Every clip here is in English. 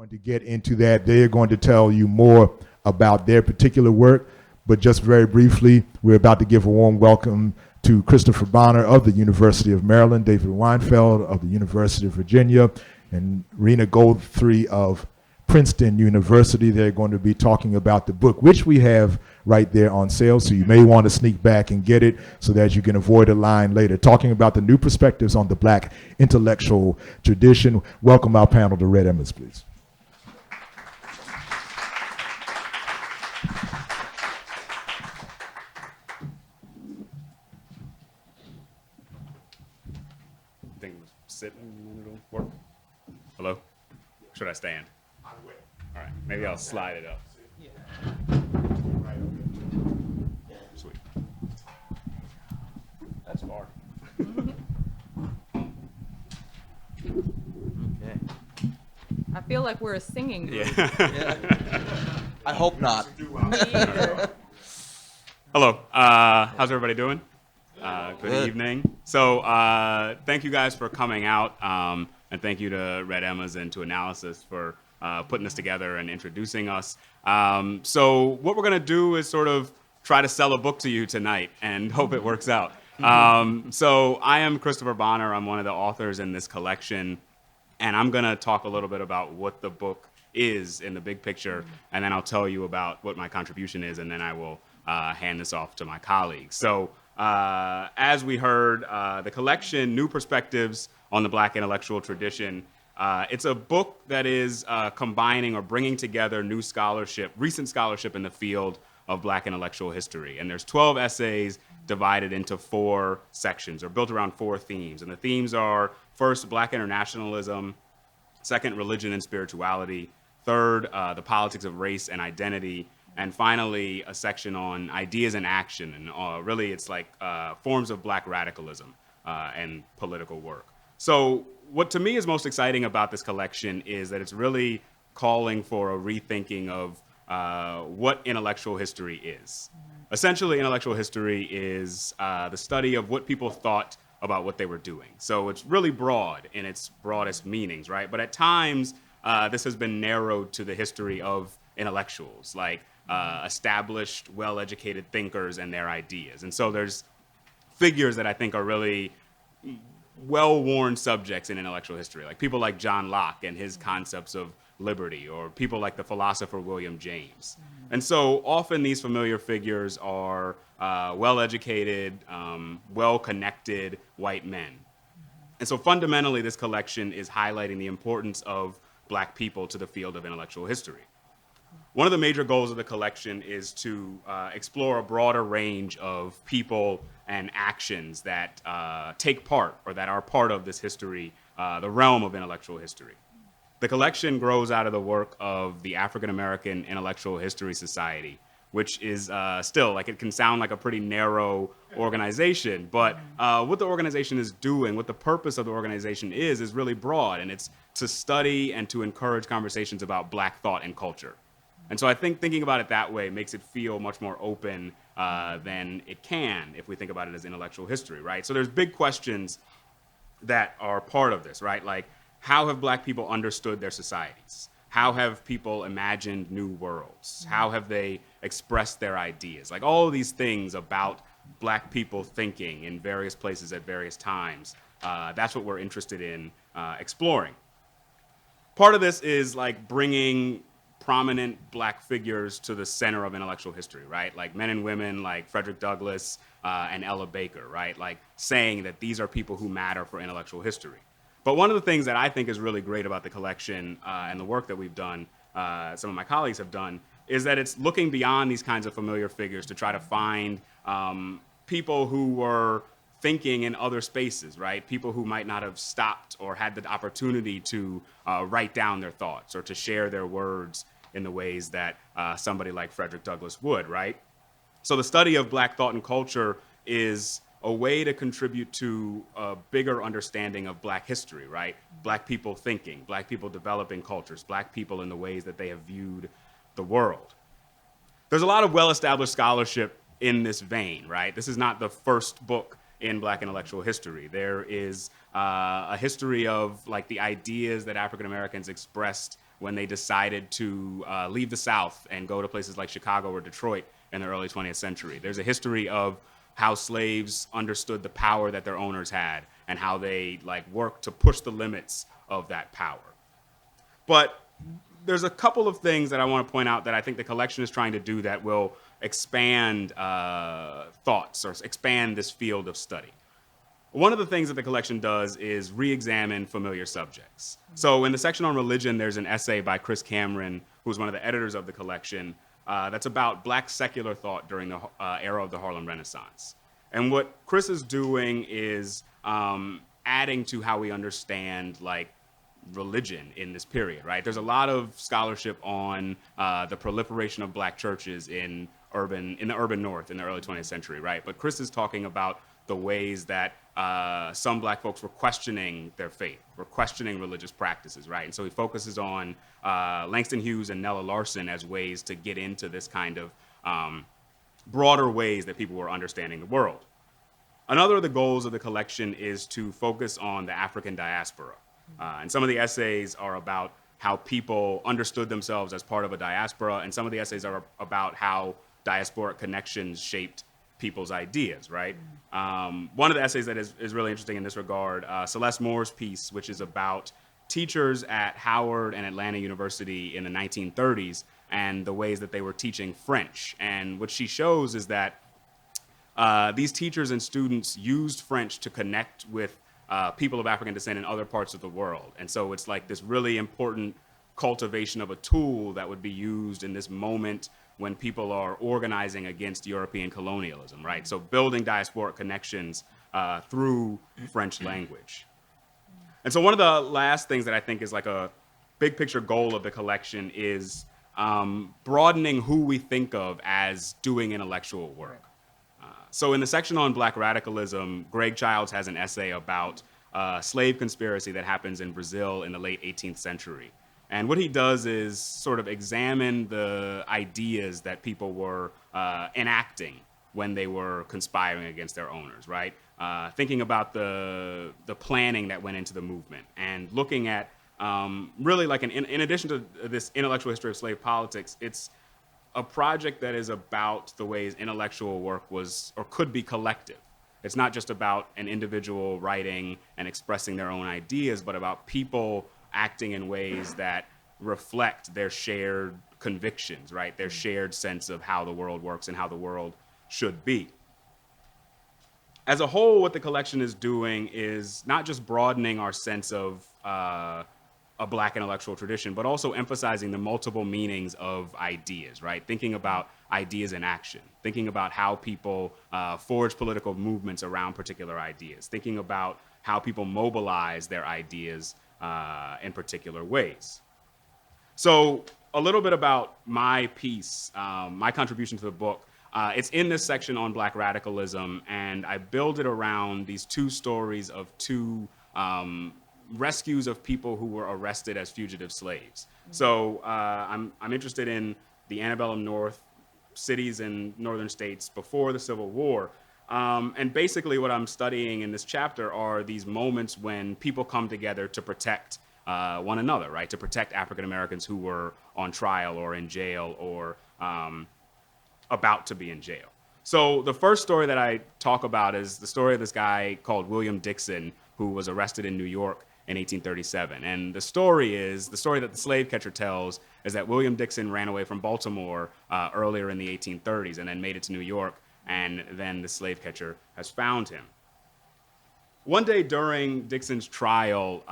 going to get into that. They're going to tell you more about their particular work. But just very briefly, we're about to give a warm welcome to Christopher Bonner of the University of Maryland, David Weinfeld of the University of Virginia, and Rena Goldthree of Princeton University. They're going to be talking about the book, which we have right there on sale, so you may want to sneak back and get it so that you can avoid a line later. Talking about the new perspectives on the Black intellectual tradition. Welcome our panel to Red Emmons, please. Sitting, it'll work. Hello? Should I stand? All right, maybe I'll slide it up. Sweet. That's far. Okay. I feel like we're a singing group. Yeah. I hope not. Hello. How's everybody doing? Good evening. So thank you guys for coming out, and thank you to Red Emmons and to Analysis for putting this together and introducing us. So what we're going to do is sort of try to sell a book to you tonight and hope it works out. So I am Christopher Bonner. I'm one of the authors in this collection, and I'm going to talk a little bit about what the book is in the big picture, and then I'll tell you about what my contribution is, and then I will hand this off to my colleagues. So as we heard, the collection, New Perspectives on the Black Intellectual Tradition, it's a book that is combining or bringing together new scholarship, recent scholarship in the field of Black intellectual history. And there's 12 essays divided into 4 sections, or built around 4 themes. And the themes are, first, Black internationalism; second, religion and spirituality; third, the politics of race and identity; and finally, a section on ideas and action. And really, it's like forms of Black radicalism and political work. So what to me is most exciting about this collection is that it's really calling for a rethinking of what intellectual history is. Essentially, intellectual history is the study of what people thought about what they were doing. So it's really broad in its broadest meanings, right? But at times, this has been narrowed to the history of intellectuals, like established, well-educated thinkers and their ideas. And so there's figures that I think are really well-worn subjects in intellectual history, like people like John Locke and his concepts of liberty, or people like the philosopher William James. And so often these familiar figures are well-educated, well-connected white men. And so fundamentally, this collection is highlighting the importance of Black people to the field of intellectual history. One of the major goals of the collection is to explore a broader range of people and actions that take part, or that are part of this history, the realm of intellectual history. The collection grows out of the work of the African American Intellectual History Society, which is still, like, it can sound like a pretty narrow organization, but what the organization is doing, what the purpose of the organization is really broad, and it's to study and to encourage conversations about Black thought and culture. And so I think thinking about it that way makes it feel much more open than it can if we think about it as intellectual history, right? So there's big questions that are part of this, right? Like, how have Black people understood their societies? How have people imagined new worlds? How have they expressed their ideas? Like, all of these things about Black people thinking in various places at various times, that's what we're interested in exploring. Part of this is like bringing prominent Black figures to the center of intellectual history, right? Like men and women like Frederick Douglass and Ella Baker, right? Like saying that these are people who matter for intellectual history. But one of the things that I think is really great about the collection and the work that we've done, some of my colleagues have done, is that it's looking beyond these kinds of familiar figures to try to find people who were thinking in other spaces, right? People who might not have stopped or had the opportunity to write down their thoughts or to share their words in the ways that somebody like Frederick Douglass would, right? So the study of Black thought and culture is a way to contribute to a bigger understanding of Black history, right? Black people thinking, Black people developing cultures, Black people in the ways that they have viewed the world. There's a lot of well-established scholarship in this vein, right? This is not the first book in Black intellectual history. There is a history of like the ideas that African Americans expressed when they decided to leave the South and go to places like Chicago or Detroit in the early 20th century. There's a history of how slaves understood the power that their owners had and how they worked to push the limits of that power. But there's a couple of things that I want to point out that I think the collection is trying to do that will expand thoughts or expand this field of study. One of the things that the collection does is re-examine familiar subjects. So in the section on religion, there's an essay by Chris Cameron, who's one of the editors of the collection, that's about black secular thought during the era of the Harlem Renaissance. And what Chris is doing is adding to how we understand religion in this period, right? There's a lot of scholarship on the proliferation of black churches in the urban North in the early 20th century, right? But Chris is talking about the ways that some black folks were questioning their faith, were questioning religious practices, right? And so he focuses on Langston Hughes and Nella Larsen as ways to get into this kind of broader ways that people were understanding the world. Another of the goals of the collection is to focus on the African diaspora. And some of the essays are about how people understood themselves as part of a diaspora, and some of the essays are about how diasporic connections shaped people's ideas, right? One of the essays that is really interesting in this regard, Celeste Moore's piece, which is about teachers at Howard and Atlanta University in the 1930s and the ways that they were teaching French. And what she shows is that these teachers and students used French to connect with people of African descent in other parts of the world. And so it's this really important cultivation of a tool that would be used in this moment when people are organizing against European colonialism, right? So building diasporic connections through French language. And so one of the last things that I think is a big picture goal of the collection is broadening who we think of as doing intellectual work. So in the section on Black radicalism, Greg Childs has an essay about slave conspiracy that happens in Brazil in the late 18th century. And what he does is sort of examine the ideas that people were enacting when they were conspiring against their owners, right? Thinking about the planning that went into the movement and looking at really in addition to this intellectual history of slave politics, it's a project that is about the ways intellectual work was or could be collective. It's not just about an individual writing and expressing their own ideas, but about people acting in ways that reflect their shared convictions, right? Their shared sense of how the world works and how the world should be. As a whole, what the collection is doing is not just broadening our sense of a Black intellectual tradition, but also emphasizing the multiple meanings of ideas, right? Thinking about ideas in action, thinking about how people forge political movements around particular ideas, thinking about how people mobilize their ideas in particular ways. So a little bit about my piece, my contribution to the book. It's in this section on Black radicalism, and I build it around these two stories of two rescues of people who were arrested as fugitive slaves. So I'm interested in the antebellum North, cities in northern states before the Civil War. And basically what I'm studying in this chapter are these moments when people come together to protect one another, right? To protect African Americans who were on trial or in jail or about to be in jail. So the first story that I talk about is the story of this guy called William Dixon, who was arrested in New York in 1837. And the story that the slave catcher tells is that William Dixon ran away from Baltimore earlier in the 1830s and then made it to New York, and then the slave catcher has found him. One day during Dixon's trial,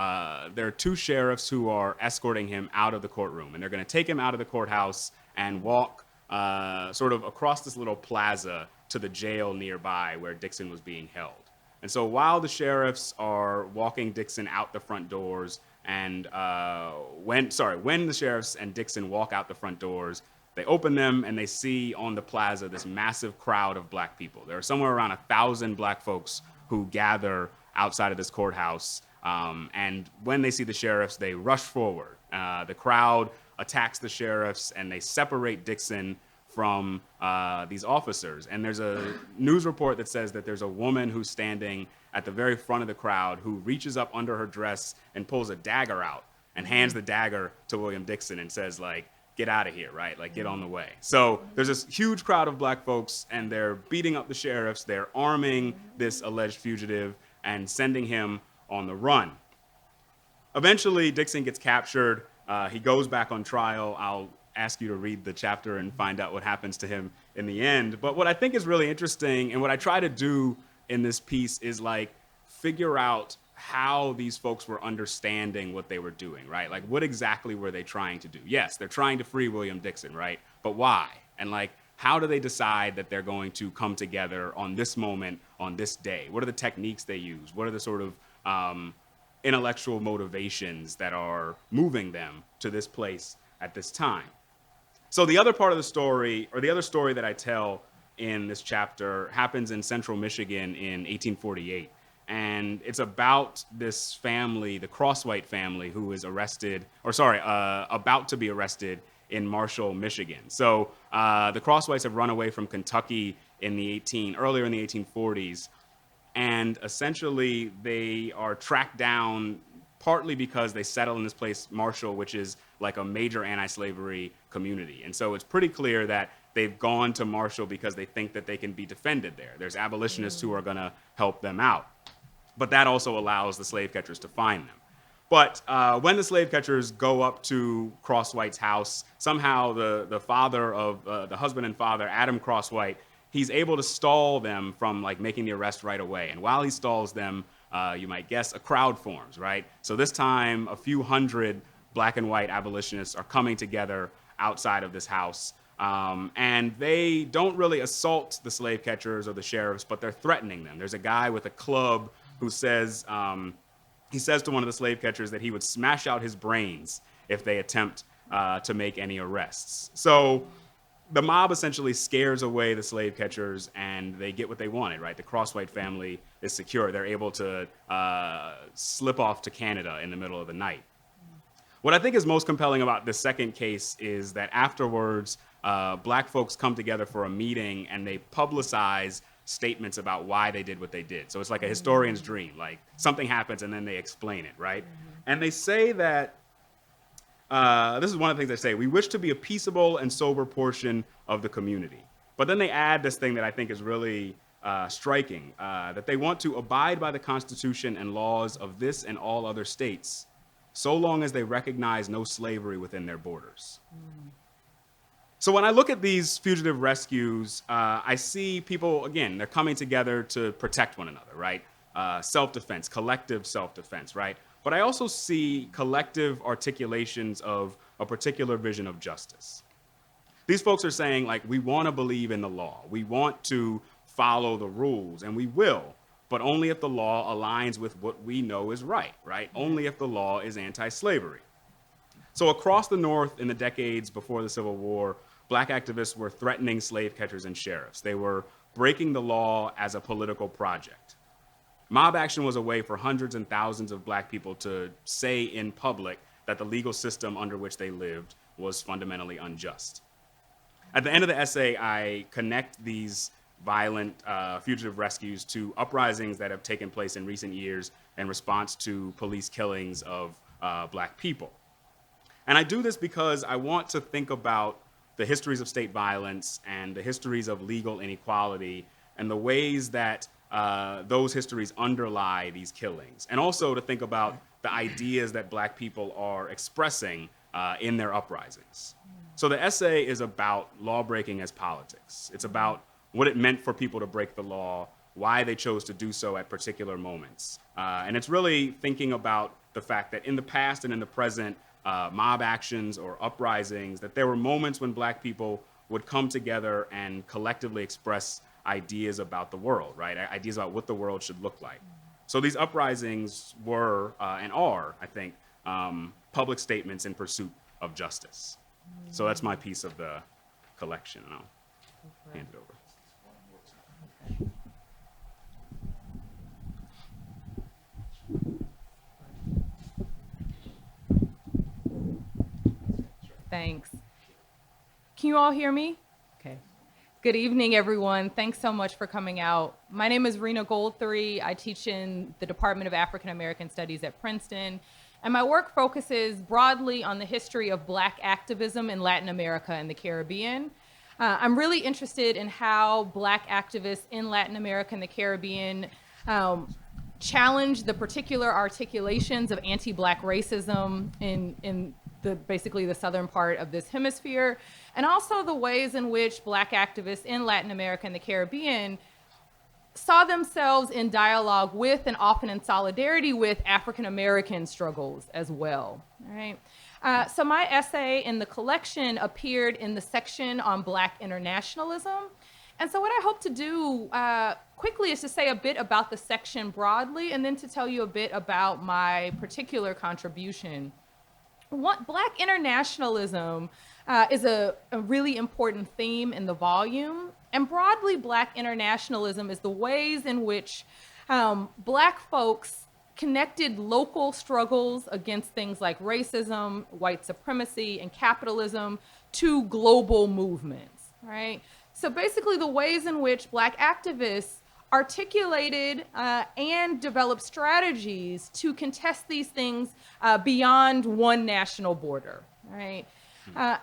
there are two sheriffs who are escorting him out of the courtroom, and they're going to take him out of the courthouse and walk sort of across this little plaza to the jail nearby where Dixon was being held. And so while the sheriffs are walking Dixon out the front doors, and when the sheriffs and Dixon walk out the front doors, they open them and they see on the plaza this massive crowd of Black people. There are somewhere around 1,000 Black folks who gather outside of this courthouse. And when they see the sheriffs, they rush forward. The crowd attacks the sheriffs and they separate Dixon from these officers. And there's a news report that says that there's a woman who's standing at the very front of the crowd who reaches up under her dress and pulls a dagger out and hands the dagger to William Dixon and says, like, get out of here, right? Like, get on the way. So there's this huge crowd of black folks, and they're beating up the sheriffs. They're arming this alleged fugitive and sending him on the run. Eventually, Dixon gets captured. He goes back on trial. I'll ask you to read the chapter and find out what happens to him in the end. But what I think is really interesting, and what I try to do in this piece, is like figure out how these folks were understanding what they were doing, right? Like, what exactly were they trying to do? Yes, they're trying to free William Dixon, right? But why? And like, how do they decide that they're going to come together on this moment, on this day? What are the techniques they use? What are the sort of intellectual motivations that are moving them to this place at this time? So the other part of the story, or the other story that I tell in this chapter, happens in central Michigan in 1848. And it's about this family, the Crosswhite family, who is about to be arrested in Marshall, Michigan. So the Crosswhites have run away from Kentucky earlier in the 1840s. And essentially, they are tracked down partly because they settle in this place, Marshall, which is like a major anti-slavery community. And so it's pretty clear that they've gone to Marshall because they think that they can be defended there. There's abolitionists who are going to help them out. But that also allows the slave catchers to find them. But when the slave catchers go up to Crosswhite's house, somehow the father of the husband and father, Adam Crosswhite, he's able to stall them from like making the arrest right away. And while he stalls them, you might guess, a crowd forms, right? So this time, a few hundred black and white abolitionists are coming together outside of this house. And they don't really assault the slave catchers or the sheriffs, but they're threatening them. There's a guy with a club who says, he says to one of the slave catchers that he would smash out his brains if they attempt to make any arrests. So the mob essentially scares away the slave catchers, and they get what they wanted, right? The Crosswhite family is secure. They're able to slip off to Canada in the middle of the night. What I think is most compelling about this second case is that afterwards, black folks come together for a meeting, and they publicize statements about why they did what they did. So it's like a historian's dream. Like, something happens, and then they explain it, right? And they say that, this is one of the things they say: we wish to be a peaceable and sober portion of the community. But then they add this thing that I think is really striking, that they want to abide by the Constitution and laws of this and all other states, so long as they recognize no slavery within their borders. So when I look at these fugitive rescues, I see people, again, they're coming together to protect one another, right? Self-defense, collective self-defense, right? But I also see collective articulations of a particular vision of justice. These folks are saying, like, we want to believe in the law. We want to follow the rules, and we will, but only if the law aligns with what we know is right? Only if the law is anti-slavery. So across the North in the decades before the Civil War, black activists were threatening slave catchers and sheriffs. They were breaking the law as a political project. Mob action was a way for hundreds and thousands of black people to say in public that the legal system under which they lived was fundamentally unjust. At the end of the essay, I connect these violent fugitive rescues to uprisings that have taken place in recent years in response to police killings of black people. And I do this because I want to think about the histories of state violence and the histories of legal inequality and the ways that those histories underlie these killings, and also to think about the ideas that black people are expressing in their uprisings. So the essay is about law-breaking as politics. It's about what it meant for people to break the law, why they chose to do so at particular moments. And it's really thinking about the fact that in the past and in the present, mob actions or uprisings, that there were moments when black people would come together and collectively express ideas about the world, right? Ideas about what the world should look like. So these uprisings were and are, I think, public statements in pursuit of justice. So that's my piece of the collection, and I'll hand it over. Thanks. Can you all hear me? Okay. Good evening, everyone. Thanks so much for coming out. My name is Rena Goldthree. I teach in the Department of African American Studies at Princeton. And my work focuses broadly on the history of Black activism in Latin America and the Caribbean. I'm really interested in how Black activists in Latin America and the Caribbean challenge the particular articulations of anti-Black racism in basically the southern part of this hemisphere, and also the ways in which Black activists in Latin America and the Caribbean saw themselves in dialogue with and often in solidarity with African American struggles as well. All right. So my essay in the collection appeared in the section on Black internationalism. And so what I hope to do quickly is to say a bit about the section broadly, and then to tell you a bit about my particular contribution. Black internationalism is a really important theme in the volume. And broadly, Black internationalism is the ways in which Black folks connected local struggles against things like racism, white supremacy, and capitalism to global movements, right? So basically the ways in which Black activists articulated and developed strategies to contest these things beyond one national border, right?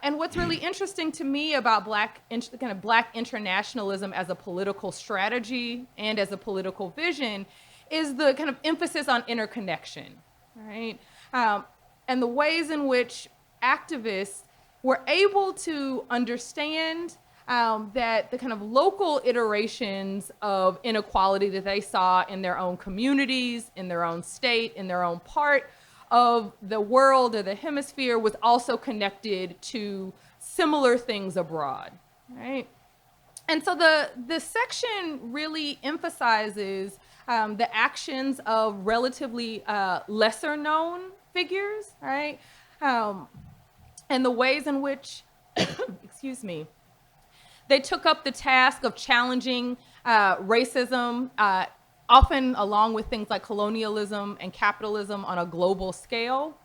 And what's really interesting to me about Black internationalism as a political strategy and as a political vision is the kind of emphasis on interconnection, right? And the ways in which activists were able to understand that the kind of local iterations of inequality that they saw in their own communities, in their own state, in their own part of the world or the hemisphere was also connected to similar things abroad, right? And so the section really emphasizes the actions of relatively lesser known figures, right? And the ways in which, excuse me, they took up the task of challenging racism, often along with things like colonialism and capitalism on a global scale.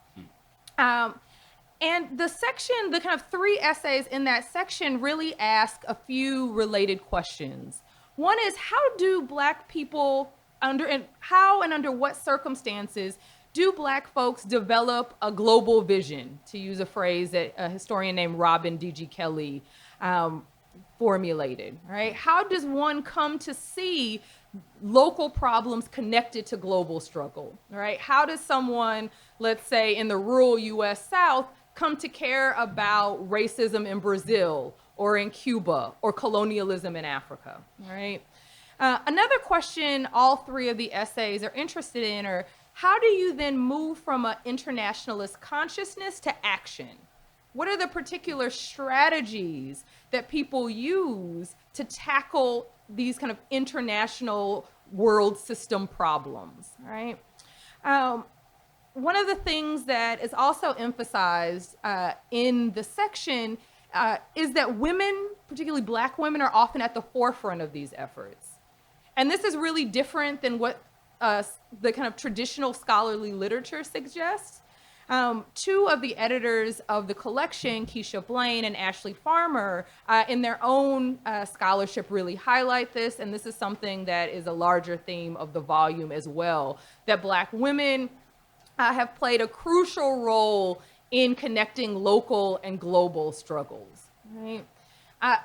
And the section, the kind of 3 essays in that section really ask a few related questions. One is, how do Black people, how and under what circumstances do Black folks develop a global vision, to use a phrase that a historian named Robin D.G. Kelly formulated, right? How does one come to see local problems connected to global struggle, right? How does someone, let's say in the rural US South, come to care about racism in Brazil or in Cuba or colonialism in Africa, right? Another question all 3 of the essays are interested in are, how do you then move from an internationalist consciousness to action? What are the particular strategies that people use to tackle these kind of international world system problems, right? One of the things that is also emphasized in the section is that women, particularly Black women, are often at the forefront of these efforts. And this is really different than what the kind of traditional scholarly literature suggests. 2 of the editors of the collection, Keisha Blaine and Ashley Farmer, in their own scholarship really highlight this, and this is something that is a larger theme of the volume as well, that Black women have played a crucial role in connecting local and global struggles, right?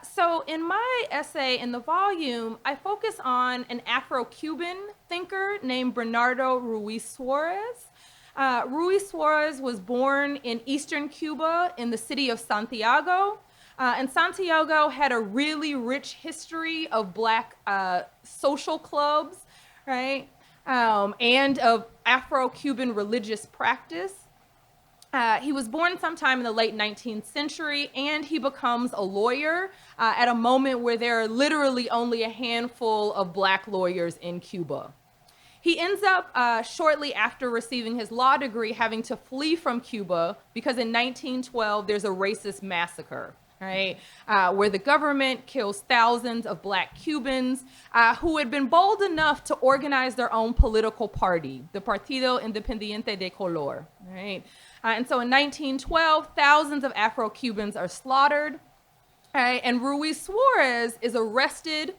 So in my essay in the volume, I focus on an Afro-Cuban thinker named Bernardo Ruiz Suarez. Ruiz Suarez was born in eastern Cuba in the city of Santiago. And Santiago had a really rich history of Black social clubs, right? And of Afro-Cuban religious practice. He was born sometime in the late 19th century, and he becomes a lawyer at a moment where there are literally only a handful of Black lawyers in Cuba. He ends up, shortly after receiving his law degree, having to flee from Cuba because in 1912, there's a racist massacre, right? Where the government kills thousands of Black Cubans who had been bold enough to organize their own political party, the Partido Independiente de Color, right? And so in 1912, thousands of Afro-Cubans are slaughtered. Right, and Ruiz Suarez is arrested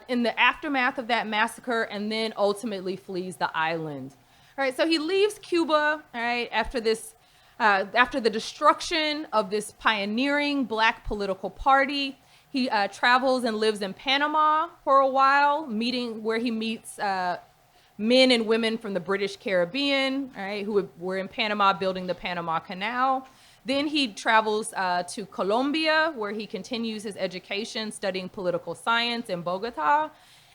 in the aftermath of that massacre and then ultimately flees the island. right, so he leaves Cuba, all right, after the destruction of this pioneering black political party. He travels and lives in Panama for a while, where he meets men and women from the British Caribbean, all right, who were in Panama building the Panama Canal. Then he travels to Colombia, where he continues his education studying political science in Bogota.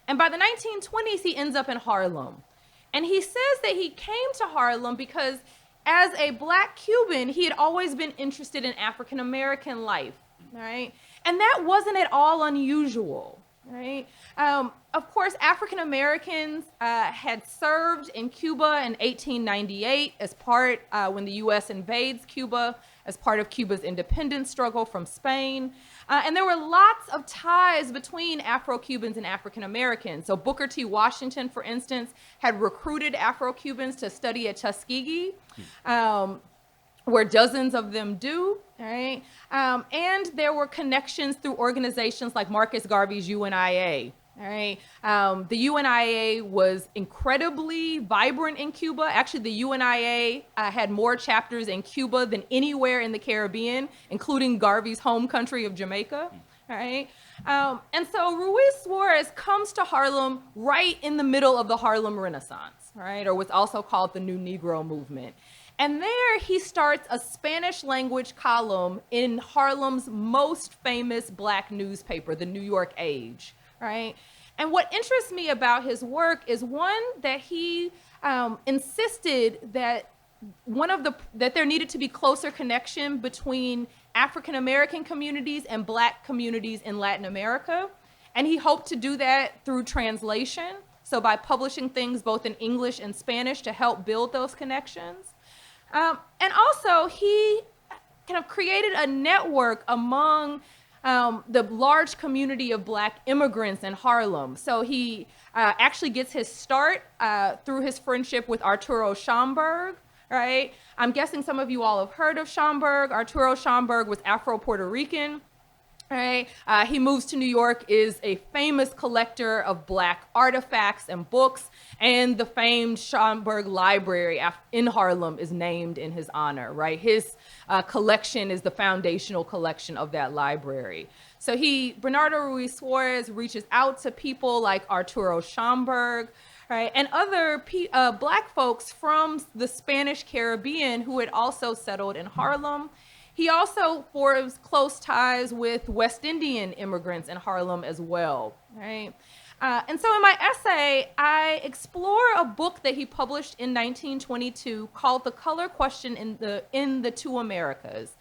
And by the 1920s, he ends up in Harlem. And he says that he came to Harlem because as a black Cuban, he had always been interested in African American life, right? And that wasn't at all unusual, right? Of course, African Americans had served in Cuba in 1898 as part, when the U.S. invades Cuba, as part of Cuba's independence struggle from Spain. And there were lots of ties between Afro-Cubans and African Americans. So Booker T. Washington, for instance, had recruited Afro-Cubans to study at Tuskegee, where dozens of them do, right? And there were connections through organizations like Marcus Garvey's UNIA, all right? The UNIA was incredibly vibrant in Cuba. Actually, the UNIA had more chapters in Cuba than anywhere in the Caribbean, including Garvey's home country of Jamaica, all right? And so Ruiz Suarez comes to Harlem right in the middle of the Harlem Renaissance, right? Or what's also called the New Negro movement. And there he starts a Spanish language column in Harlem's most famous black newspaper, the New York Age, right? And what interests me about his work is, one, that he insisted that that there needed to be closer connection between African American communities and black communities in Latin America. And he hoped to do that through translation. So by publishing things both in English and Spanish to help build those connections. And also, he kind of created a network among the large community of black immigrants in Harlem. So he actually gets his start through his friendship with Arturo Schomburg, right? I'm guessing some of you all have heard of Schomburg. Arturo Schomburg was Afro-Puerto Rican. Right? He moves to New York, is a famous collector of black artifacts and books, and the famed Schomburg Library in Harlem is named in his honor, right? His collection is the foundational collection of that library. So Bernardo Ruiz Suarez reaches out to people like Arturo Schomburg, right? And other black folks from the Spanish Caribbean who had also settled in Harlem. He also forms close ties with West Indian immigrants in Harlem as well, right? And so in my essay, I explore a book that he published in 1922 called The Color Question in the Two Americas.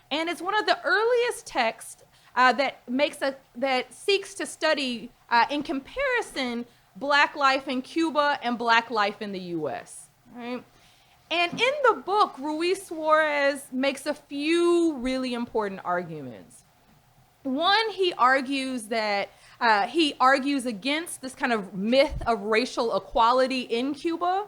And it's one of the earliest texts that seeks to study, in comparison, black life in Cuba and black life in the US, right? And in the book, Ruiz Suarez makes a few really important arguments. One, he argues against this kind of myth of racial equality in Cuba.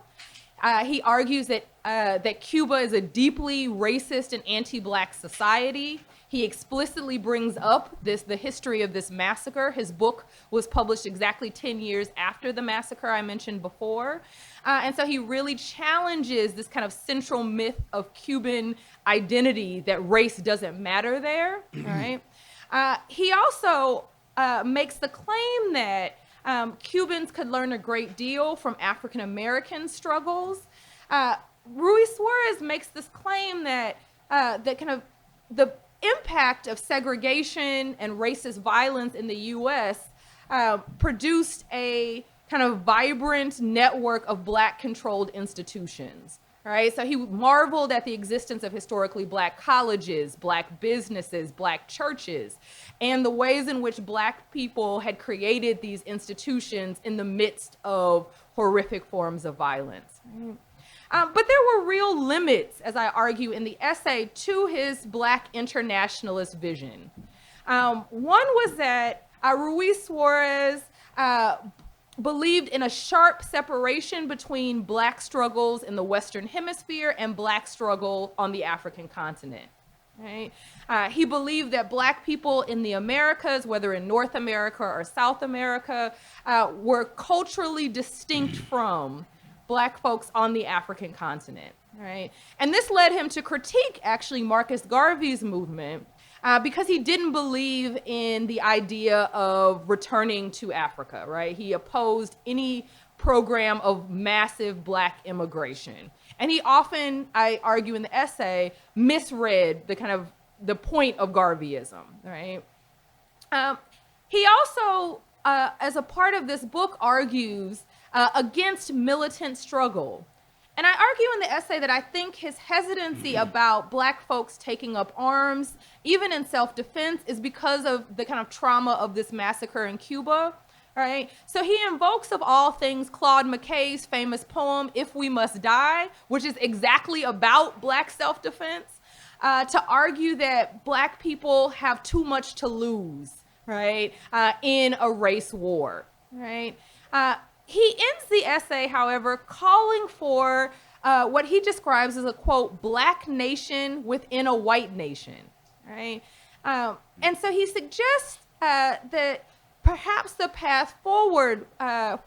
He argues that Cuba is a deeply racist and anti-black society. He explicitly brings up the history of this massacre. His book was published exactly 10 years after the massacre I mentioned before. And so he really challenges this kind of central myth of Cuban identity, that race doesn't matter there, right? He also makes the claim that Cubans could learn a great deal from African American struggles. Ruiz Suarez makes this claim that the impact of segregation and racist violence in the U.S. Produced a kind of vibrant network of black-controlled institutions, right? So he marveled at the existence of historically black colleges, black businesses, black churches, and the ways in which black people had created these institutions in the midst of horrific forms of violence. Right? But there were real limits, as I argue in the essay, to his black internationalist vision. One was that Ruiz Suarez believed in a sharp separation between black struggles in the Western Hemisphere and black struggle on the African continent. Right? He believed that black people in the Americas, whether in North America or South America, were culturally distinct from black folks on the African continent, right? And this led him to critique, actually, Marcus Garvey's movement because he didn't believe in the idea of returning to Africa, right? He opposed any program of massive black immigration. And he often, I argue in the essay, misread the point of Garveyism, right? He also, as a part of this book, argues against militant struggle. And I argue in the essay that I think his hesitancy about black folks taking up arms, even in self-defense, is because of the kind of trauma of this massacre in Cuba, right? So he invokes, of all things, Claude McKay's famous poem, If We Must Die, which is exactly about black self-defense, to argue that black people have too much to lose, right, in a race war, right? He ends the essay, however, calling for what he describes as a, quote, black nation within a white nation, right? And so he suggests that perhaps the path forward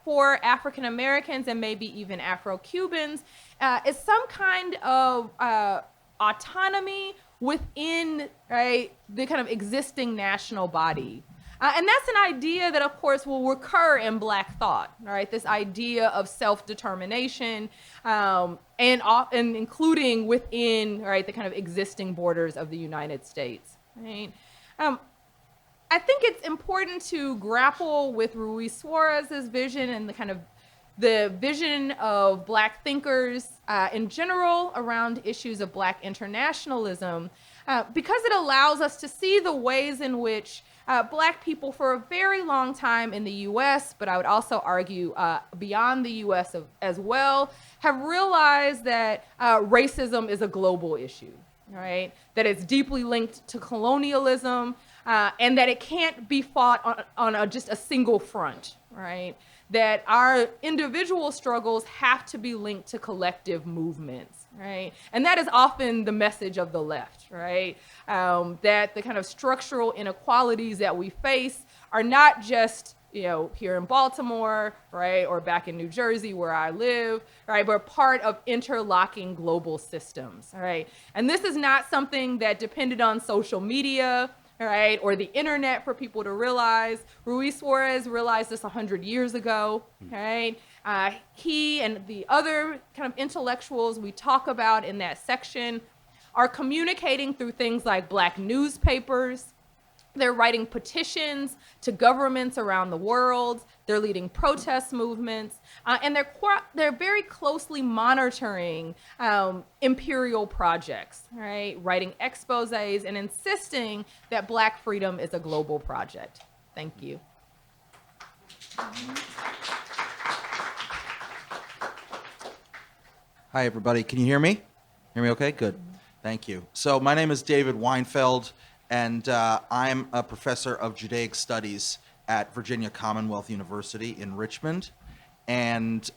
for African Americans and maybe even Afro-Cubans is some kind of autonomy within, right, the kind of existing national body. And that's an idea that, of course, will recur in black thought, right? This idea of self-determination and including within, right, the kind of existing borders of the United States, right? I think it's important to grapple with Ruiz Suarez's vision and the kind of the vision of black thinkers in general around issues of black internationalism, because it allows us to see the ways in which black people for a very long time in the US, but I would also argue beyond the US as well, have realized that racism is a global issue, right? That it's deeply linked to colonialism, and that it can't be fought on just a single front, right? That our individual struggles have to be linked to collective movements, right? And that is often the message of the left, right? That the kind of structural inequalities that we face are not just, you know, here in Baltimore, right, or back in New Jersey where I live, right, but part of interlocking global systems, right? And this is not something that depended on social media, right, or the internet for people to realize. Ruiz Suarez realized this 100 years ago, right? He and the other kind of intellectuals we talk about in that section are communicating through things like black newspapers. They're writing petitions to governments around the world. They're leading protest movements, and they're very closely monitoring imperial projects, right? Writing exposés and insisting that black freedom is a global project. Thank you. Hi, everybody. Can you hear me? Hear me okay? Good. Thank you. So my name is David Weinfeld, and I'm a professor of Judaic Studies at Virginia Commonwealth University in Richmond. And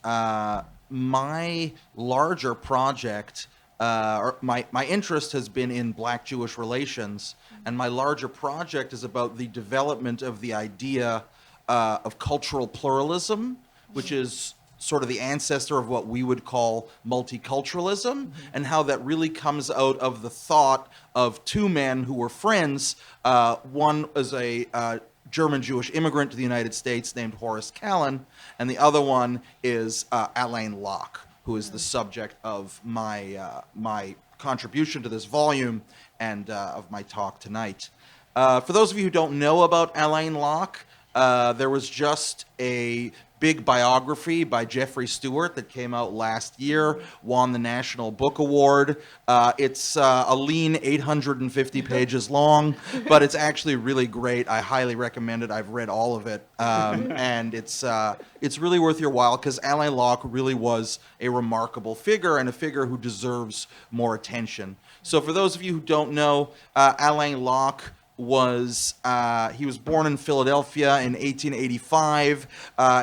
my larger project, or my interest has been in Black-Jewish relations, and my larger project is about the development of the idea of cultural pluralism, which is sort of the ancestor of what we would call multiculturalism, and how that really comes out of the thought of two men who were friends. One is a German Jewish immigrant to the United States named Horace Kallen, and the other one is Alain Locke, who is the subject of my contribution to this volume and of my talk tonight. For those of you who don't know about Alain Locke, there was just a big biography by Jeffrey Stewart that came out last year, won the National Book Award. It's a lean 850 pages long, but it's actually really great. I highly recommend it. I've read all of it, and it's really worth your while, because Alain Locke really was a remarkable figure, and a figure who deserves more attention. So for those of you who don't know, Alain Locke he was born in Philadelphia in 1885.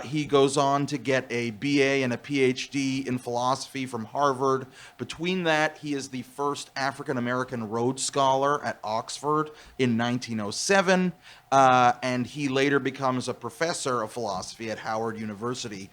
He goes on to get a BA and a PhD in philosophy from Harvard. Between that, he is the first African-American Rhodes Scholar at Oxford in 1907, and he later becomes a professor of philosophy at Howard University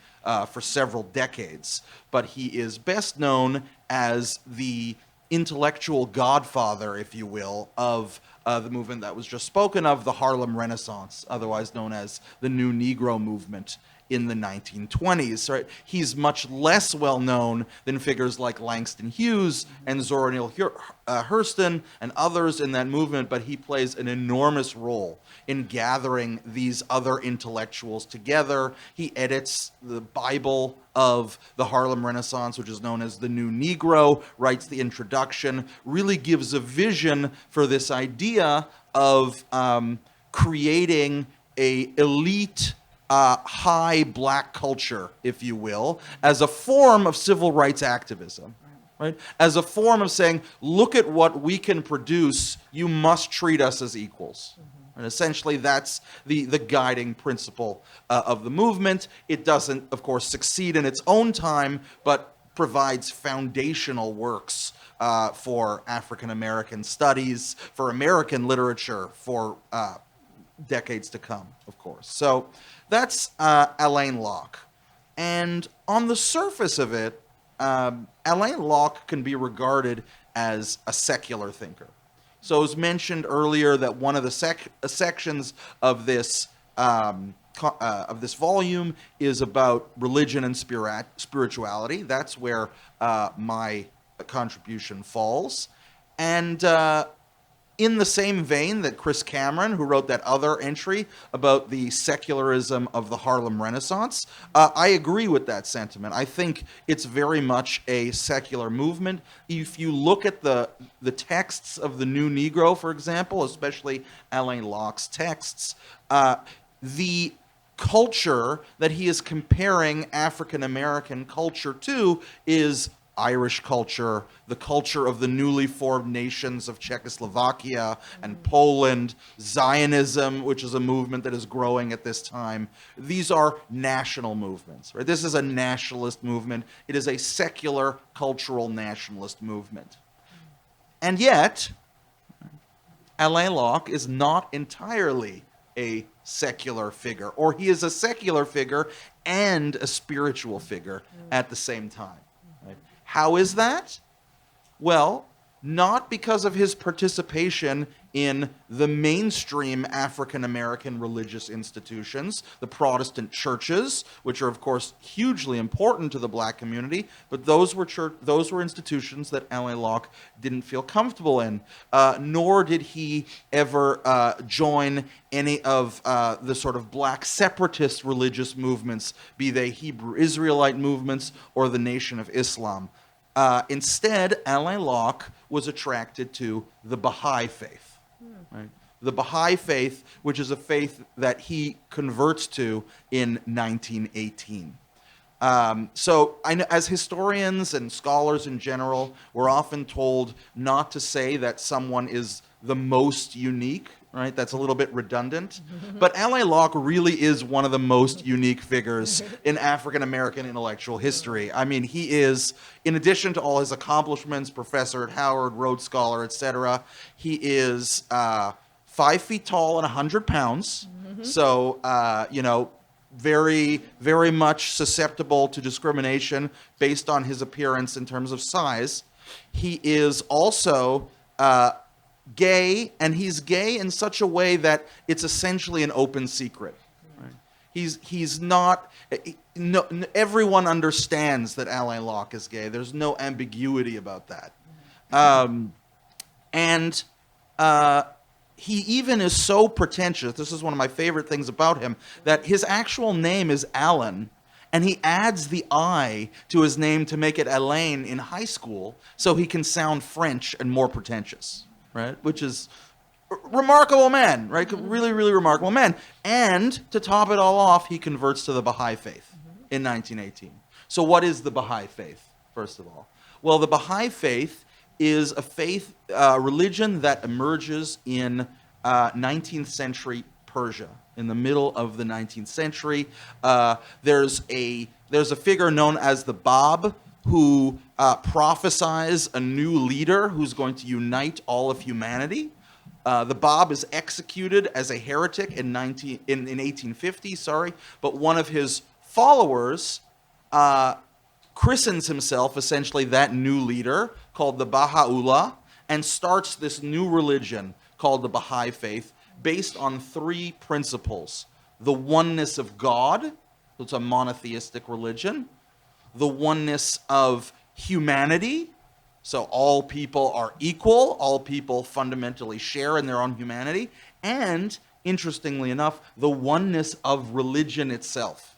for several decades. But he is best known as the intellectual godfather, if you will, of the movement that was just spoken of, the Harlem Renaissance, otherwise known as the New Negro movement in the 1920s. Right? He's much less well known than figures like Langston Hughes and Zora Neale Hurston and others in that movement, but he plays an enormous role in gathering these other intellectuals together. He edits the Bible of the Harlem Renaissance, which is known as the New Negro, writes the introduction, really gives a vision for this idea of creating a elite high black culture, if you will, as a form of civil rights activism, right? As a form of saying, look at what we can produce, you must treat us as equals. And essentially that's the guiding principle of the movement. It doesn't, of course, succeed in its own time, but provides foundational works for African American studies, for American literature, for decades to come, of course. So that's Alain Locke. And on the surface of it, Alain Locke can be regarded as a secular thinker. So it was mentioned earlier that one of the sections of this volume is about religion and spirituality. That's where my contribution falls. And in the same vein that Chris Cameron, who wrote that other entry about the secularism of the Harlem Renaissance, I agree with that sentiment. I think it's very much a secular movement. If you look at the texts of the New Negro, for example, especially Alain Locke's texts, the culture that he is comparing African American culture to is Irish culture, the culture of the newly formed nations of Czechoslovakia and Poland, Zionism, which is a movement that is growing at this time. These are national movements, right? This is a nationalist movement. It is a secular cultural nationalist movement. And yet, Alain Locke is not entirely a secular figure, or he is a secular figure and a spiritual figure at the same time. Right? How is that? Well, not because of his participation in the mainstream African American religious institutions, the Protestant churches, which are of course hugely important to the black community, but those were institutions that Alain Locke didn't feel comfortable in, nor did he ever join any of the sort of black separatist religious movements, be they Hebrew Israelite movements or the Nation of Islam. Instead, Alain Locke was attracted to the Bahai faith. Right? The Bahai faith, which is a faith that he converts to in 1918. So as historians and scholars in general, we're often told not to say that someone is the most unique, right? That's a little bit redundant. But Alain Locke really is one of the most unique figures in African American intellectual history. I mean, he is, in addition to all his accomplishments, professor at Howard, Rhodes Scholar, etc., he is 5 feet tall and 100 pounds. So, very, very much susceptible to discrimination based on his appearance in terms of size. He is also gay, and he's gay in such a way that it's essentially an open secret. Right? He's not. Everyone understands that Alain Locke is gay. There's no ambiguity about that, and he even is so pretentious. This is one of my favorite things about him, that his actual name is Alan, and he adds the I to his name to make it Alain in high school, so he can sound French and more pretentious. Right, which is remarkable man, right? Really, really remarkable man. And to top it all off, he converts to the Bahai faith in 1918. So what is the Bahai faith, first of all? Well, the Bahai faith is a faith, religion that emerges in 19th century Persia. In the middle of the 19th century, there's a figure known as the Bab who prophesies a new leader who's going to unite all of humanity. The Bab is executed as a heretic in 1850, but one of his followers christens himself, essentially that new leader, called the Baha'u'llah, and starts this new religion called the Baha'i Faith, based on three principles: the oneness of God, it's a monotheistic religion; the oneness of humanity, so all people are equal, all people fundamentally share in their own humanity; and, interestingly enough, the oneness of religion itself.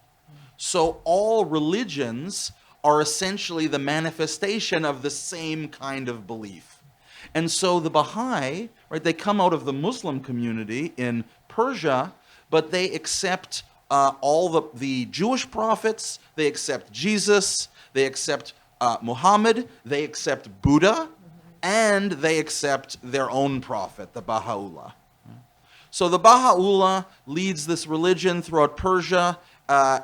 So all religions are essentially the manifestation of the same kind of belief. And so the Baha'i, right, they come out of the Muslim community in Persia, but they accept all the Jewish prophets, they accept Jesus, they accept Muhammad, they accept Buddha, and they accept their own prophet, the Baha'u'llah. So the Baha'u'llah leads this religion throughout Persia.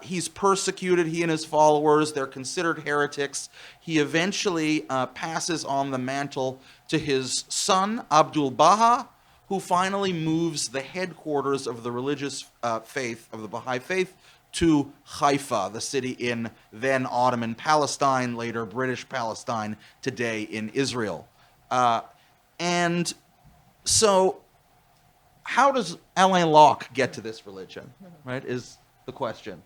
He's persecuted, he and his followers. They're considered heretics. He eventually passes on the mantle to his son, Abdul Baha, who finally moves the headquarters of the religious faith, of the Baha'i faith, to Haifa, the city in then Ottoman Palestine, later British Palestine, today in Israel. And so how does Alain Locke get to this religion, right, is the question.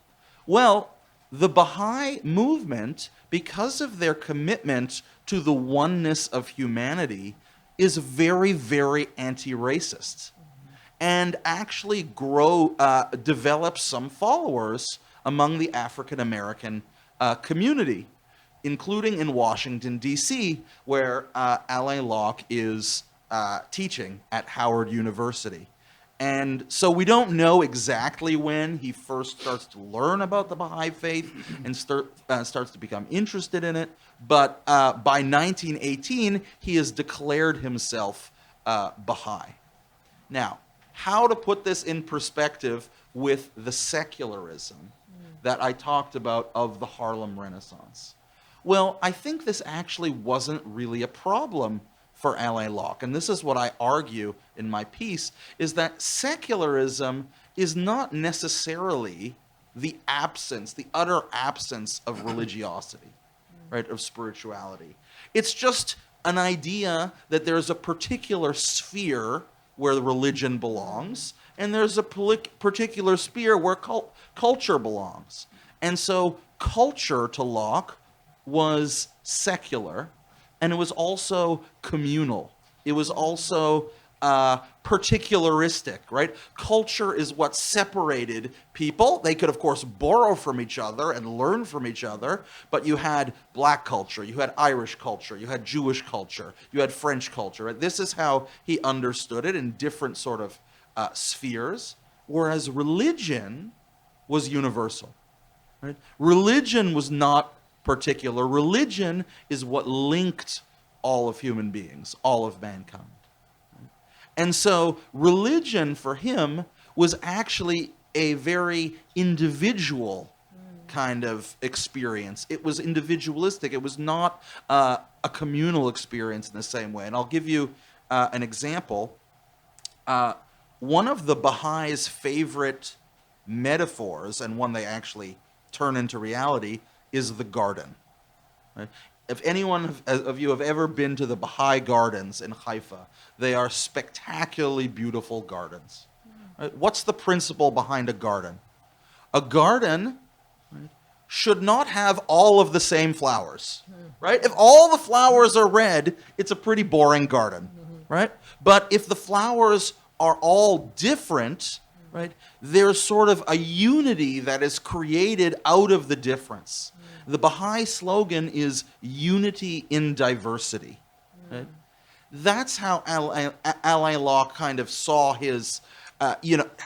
Well, the Baha'i movement, because of their commitment to the oneness of humanity, is very, very anti-racist, and actually develops some followers among the African American community, including in Washington, D.C., where Alain Locke is teaching at Howard University. And so we don't know exactly when he first starts to learn about the Baha'i faith and starts to become interested in it, but by 1918, he has declared himself Baha'i. Now, how to put this in perspective with the secularism that I talked about of the Harlem Renaissance? Well, I think this actually wasn't really a problem for Alain Locke, and this is what I argue in my piece, is that secularism is not necessarily the utter absence of religiosity, right, of spirituality. It's just an idea that there's a particular sphere where the religion belongs, and there's a particular sphere where culture belongs. And so culture, to Locke, was secular, and it was also communal. It was also particularistic, right? Culture is what separated people. They could, of course, borrow from each other and learn from each other, but you had black culture, you had Irish culture, you had Jewish culture, you had French culture. Right? This is how he understood it in different sort of spheres, whereas religion was universal. Right? Religion was not particular. Religion is what linked all of human beings, all of mankind. And so religion for him was actually a very individual kind of experience. It was individualistic. It was not a communal experience in the same way. And I'll give you an example. One of the Baha'is' favorite metaphors, and one they actually turn into reality, is the garden. Right? If anyone of you have ever been to the Bahai Gardens in Haifa, they are spectacularly beautiful gardens. Right? What's the principle behind a garden? A garden, right, should not have all of the same flowers. Right? If all the flowers are red, it's a pretty boring garden. Right? But if the flowers are all different, right, there's sort of a unity that is created out of the difference. The Baha'i slogan is unity in diversity. Right? That's how Alain Locke kind of saw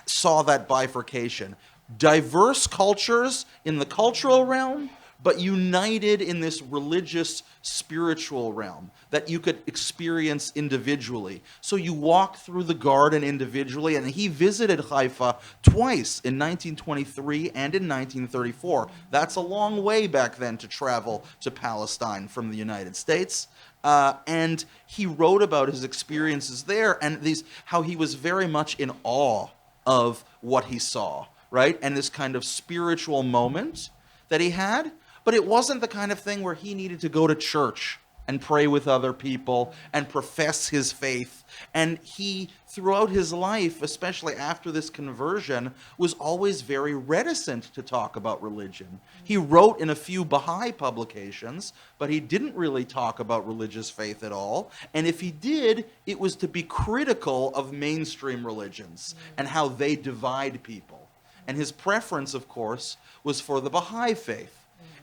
saw that bifurcation. Diverse cultures in the cultural realm but united in this religious, spiritual realm that you could experience individually. So you walk through the garden individually, and he visited Haifa twice, in 1923 and in 1934. That's a long way back then to travel to Palestine from the United States. And he wrote about his experiences there, and how he was very much in awe of what he saw, right? And this kind of spiritual moment that he had. But it wasn't the kind of thing where he needed to go to church and pray with other people and profess his faith. And he, throughout his life, especially after this conversion, was always very reticent to talk about religion. He wrote in a few Bahai publications, but he didn't really talk about religious faith at all. And if he did, it was to be critical of mainstream religions and how they divide people. And his preference, of course, was for the Bahai faith.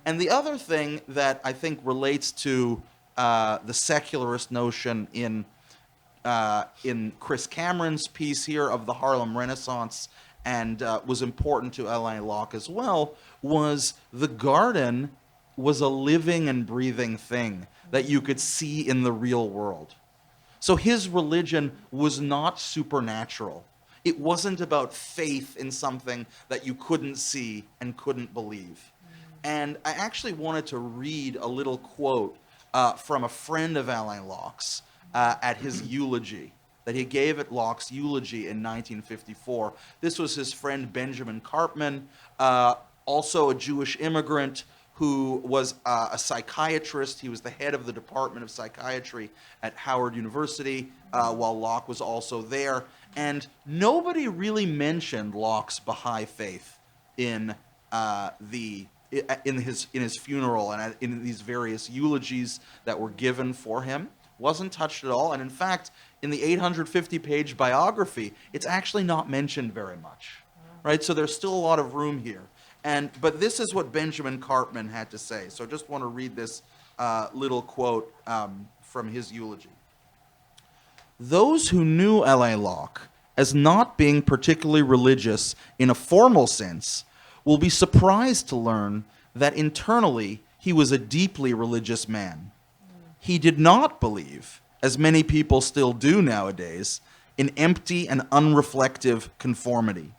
And the other thing that I think relates to the secularist notion in Chris Cameron's piece here of the Harlem Renaissance, and was important to Alain Locke as well, was the garden was a living and breathing thing that you could see in the real world. So his religion was not supernatural. It wasn't about faith in something that you couldn't see and couldn't believe. And I actually wanted to read a little quote from a friend of Alain Locke's at his eulogy, that he gave at Locke's eulogy in 1954. This was his friend Benjamin Karpman, also a Jewish immigrant who was a psychiatrist. He was the head of the Department of Psychiatry at Howard University while Locke was also there. And nobody really mentioned Locke's Bahai faith in his funeral and in these various eulogies that were given for him. Wasn't touched at all. And in fact, in the 850-page biography, it's actually not mentioned very much, right? So there's still a lot of room here. But this is what Benjamin Karpman had to say. So I just want to read this little quote from his eulogy. Those who knew Alain Locke as not being particularly religious in a formal sense will be surprised to learn that internally he was a deeply religious man. He did not believe, as many people still do nowadays, in empty and unreflective conformity.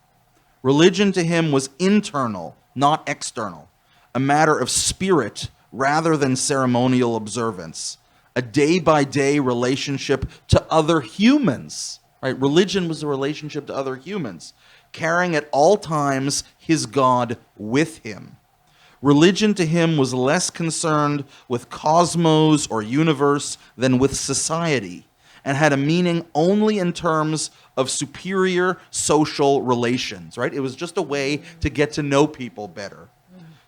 Religion to him was internal, not external, a matter of spirit rather than ceremonial observance, a day-by-day relationship to other humans. Right? Religion was a relationship to other humans, carrying at all times his God with him. Religion to him was less concerned with cosmos or universe than with society, and had a meaning only in terms of superior social relations, right? It was just a way to get to know people better.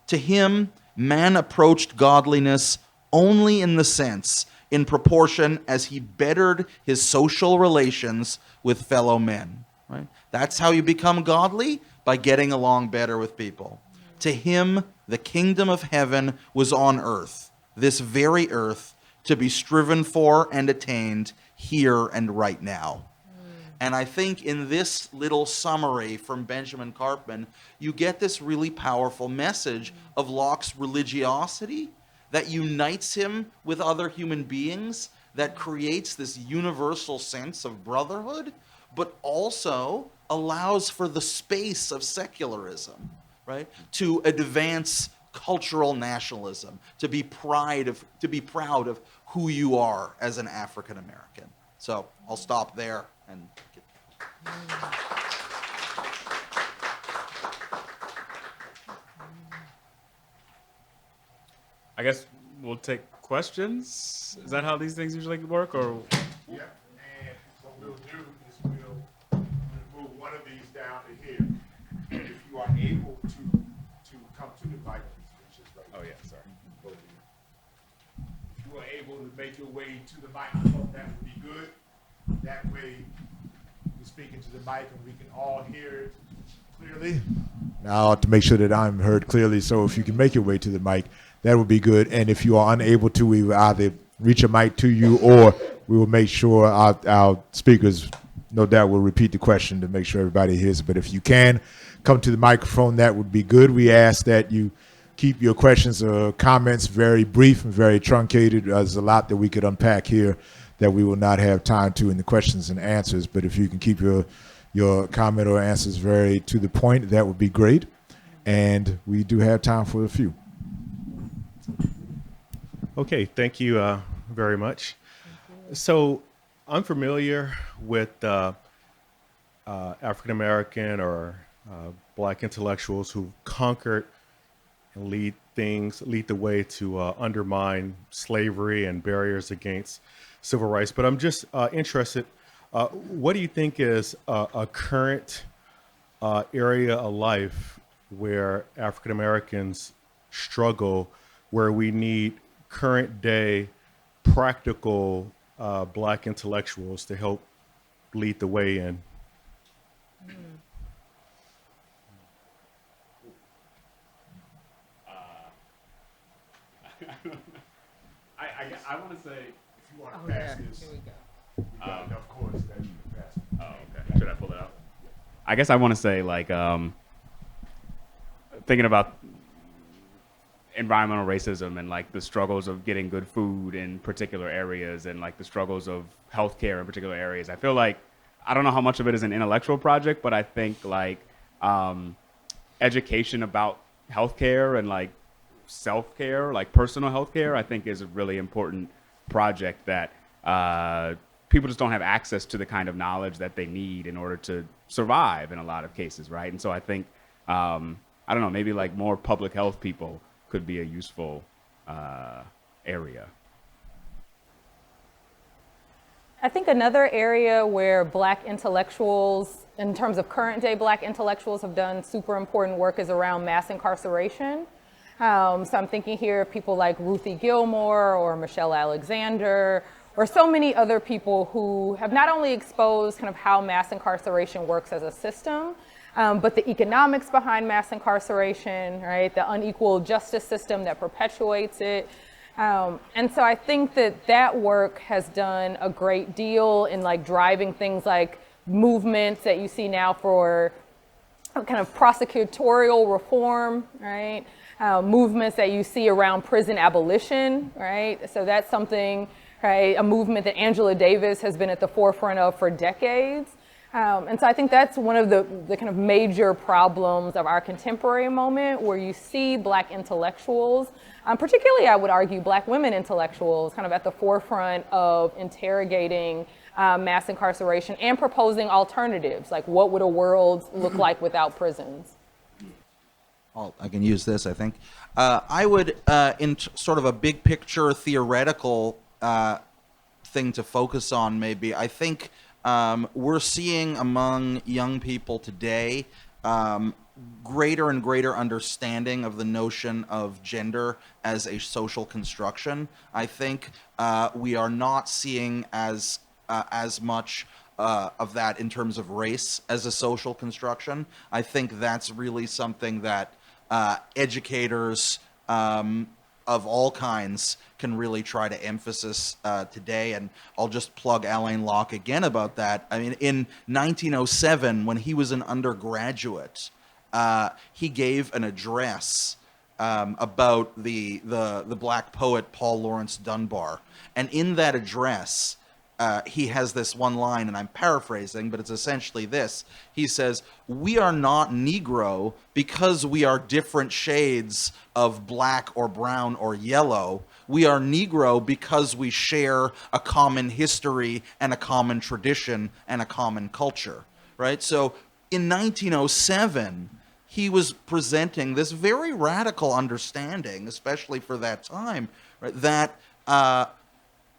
To him, man approached godliness only in the sense, in proportion as he bettered his social relations with fellow men, right? That's how you become godly, by getting along better with people. To him, the kingdom of heaven was on earth, this very earth, to be striven for and attained here and right now. And I think in this little summary from Benjamin Karpman, you get this really powerful message of Locke's religiosity that unites him with other human beings, that creates this universal sense of brotherhood, but also allows for the space of secularism, right? To advance cultural nationalism, to be proud of who you are as an African American. So I'll stop there and I guess we'll take questions. Is that how these things usually work, or? Yeah, and what we'll do is we'll move one of these down to here. And if you are able to come to the mic, which is right. Oh yeah, sorry. Over here. If you are able to make your way to the microphone, that would be good. That way, you speak into the mic and we can all hear it clearly. Now, to make sure that I'm heard clearly, so if you can make your way to the mic, that would be good. And if you are unable to, we will either reach a mic to you, or we will make sure our speakers, no doubt, will repeat the question to make sure everybody hears it. But if you can come to the microphone, that would be good. We ask that you keep your questions or comments very brief and very truncated. There's a lot that we could unpack here that we will not have time to in the questions and answers. But if you can keep your comment or answers very to the point, that would be great. And we do have time for a few. Okay, thank you very much. So I'm familiar with African American or Black intellectuals who conquered and lead the way to undermine slavery and barriers against civil rights. But I'm just interested, what do you think is a current area of life where African Americans struggle, where we need current day practical Black intellectuals to help lead the way in? I want to say. If you want to pass this, Here we go. we got enough cords that you can pass it. Oh, okay. Should I pull it out? I guess I want to say, like, thinking about environmental racism and like the struggles of getting good food in particular areas and like the struggles of healthcare in particular areas. I feel like, I don't know how much of it is an intellectual project, but I think like education about healthcare and like self-care, like personal healthcare, I think is a really important project that people just don't have access to the kind of knowledge that they need in order to survive in a lot of cases, right? And so I think, I don't know, maybe like more public health people could be a useful area. I think another area where Black intellectuals, in terms of current day Black intellectuals, have done super important work is around mass incarceration. So I'm thinking here of people like Ruthie Gilmore or Michelle Alexander, or so many other people who have not only exposed kind of how mass incarceration works as a system, but the economics behind mass incarceration, right? The unequal justice system that perpetuates it. And so I think that that work has done a great deal in like driving things like movements that you see now for kind of prosecutorial reform, right? Movements that you see around prison abolition, right? So that's something, right? A movement that Angela Davis has been at the forefront of for decades. And so I think that's one of the kind of major problems of our contemporary moment, where you see Black intellectuals, particularly I would argue Black women intellectuals, kind of at the forefront of interrogating mass incarceration and proposing alternatives, like what would a world look like without prisons? I can use this, I think. I would, in sort of a big picture theoretical thing to focus on, maybe, I think we're seeing among young people today greater and greater understanding of the notion of gender as a social construction. I think we are not seeing as much of that in terms of race as a social construction. I think that's really something that educators of all kinds can really try to emphasize today. And I'll just plug Alain Locke again about that. I mean, in 1907, when he was an undergraduate, he gave an address about the Black poet Paul Laurence Dunbar. And in that address, he has this one line, and I'm paraphrasing, but it's essentially this. He says, "We are not Negro because we are different shades of black or brown or yellow. We are Negro because we share a common history and a common tradition and a common culture," right? So in 1907, he was presenting this very radical understanding, especially for that time, right, that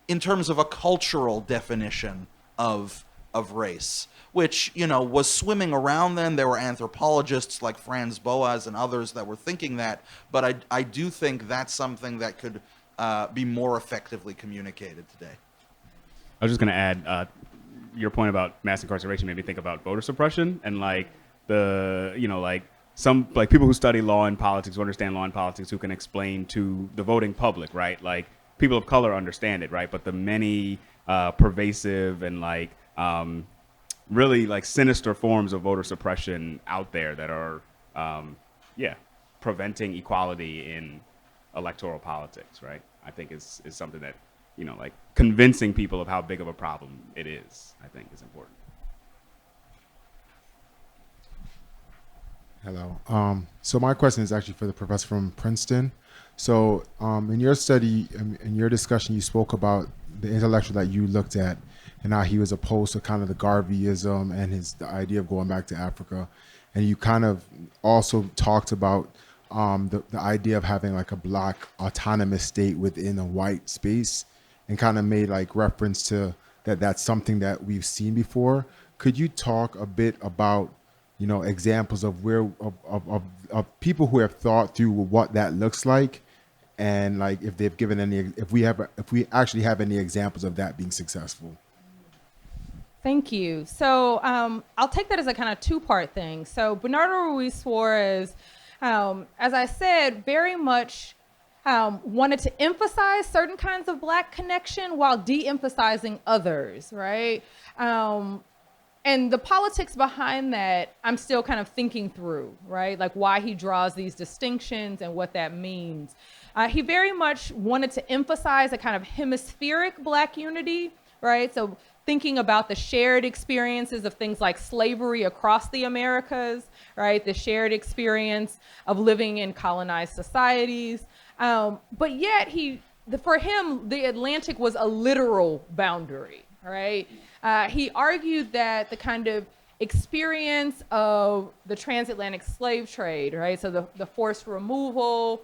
in terms of a cultural definition of race, which, you know, was swimming around then. There were anthropologists like Franz Boas and others that were thinking that, but I do think that's something that could be more effectively communicated today. I was just going to add, your point about mass incarceration made me think about voter suppression and like the, you know, like some like people who study law and politics, who understand law and politics, who can explain to the voting public, right? Like people of color understand it, right? But the many pervasive and like really like sinister forms of voter suppression out there that are, yeah. preventing equality in electoral politics, right? I think is something that, like convincing people of how big of a problem it is, I think is important. Hello. So my question is actually for the professor from Princeton. So in your study, in your discussion, you spoke about the intellectual that you looked at and how he was opposed to kind of the Garveyism and the idea of going back to Africa. And you kind of also talked about the idea of having like a black autonomous state within a white space, and kind of made like reference to that's something that we've seen before. Could you talk a bit about, examples of of people who have thought through what that looks like, and like if they've given if we actually have any examples of that being successful? Thank you. So I'll take that as a kind of two-part thing. So Bernardo Ruiz Suárez, as I said, very much wanted to emphasize certain kinds of black connection while de-emphasizing others, right? And the politics behind that, I'm still kind of thinking through, right? Like why he draws these distinctions and what that means. He very much wanted to emphasize a kind of hemispheric black unity, right? So thinking about the shared experiences of things like slavery across the Americas, right? The shared experience of living in colonized societies. But yet for him, the Atlantic was a literal boundary, right? He argued that the kind of experience of the transatlantic slave trade, right? So the forced removal,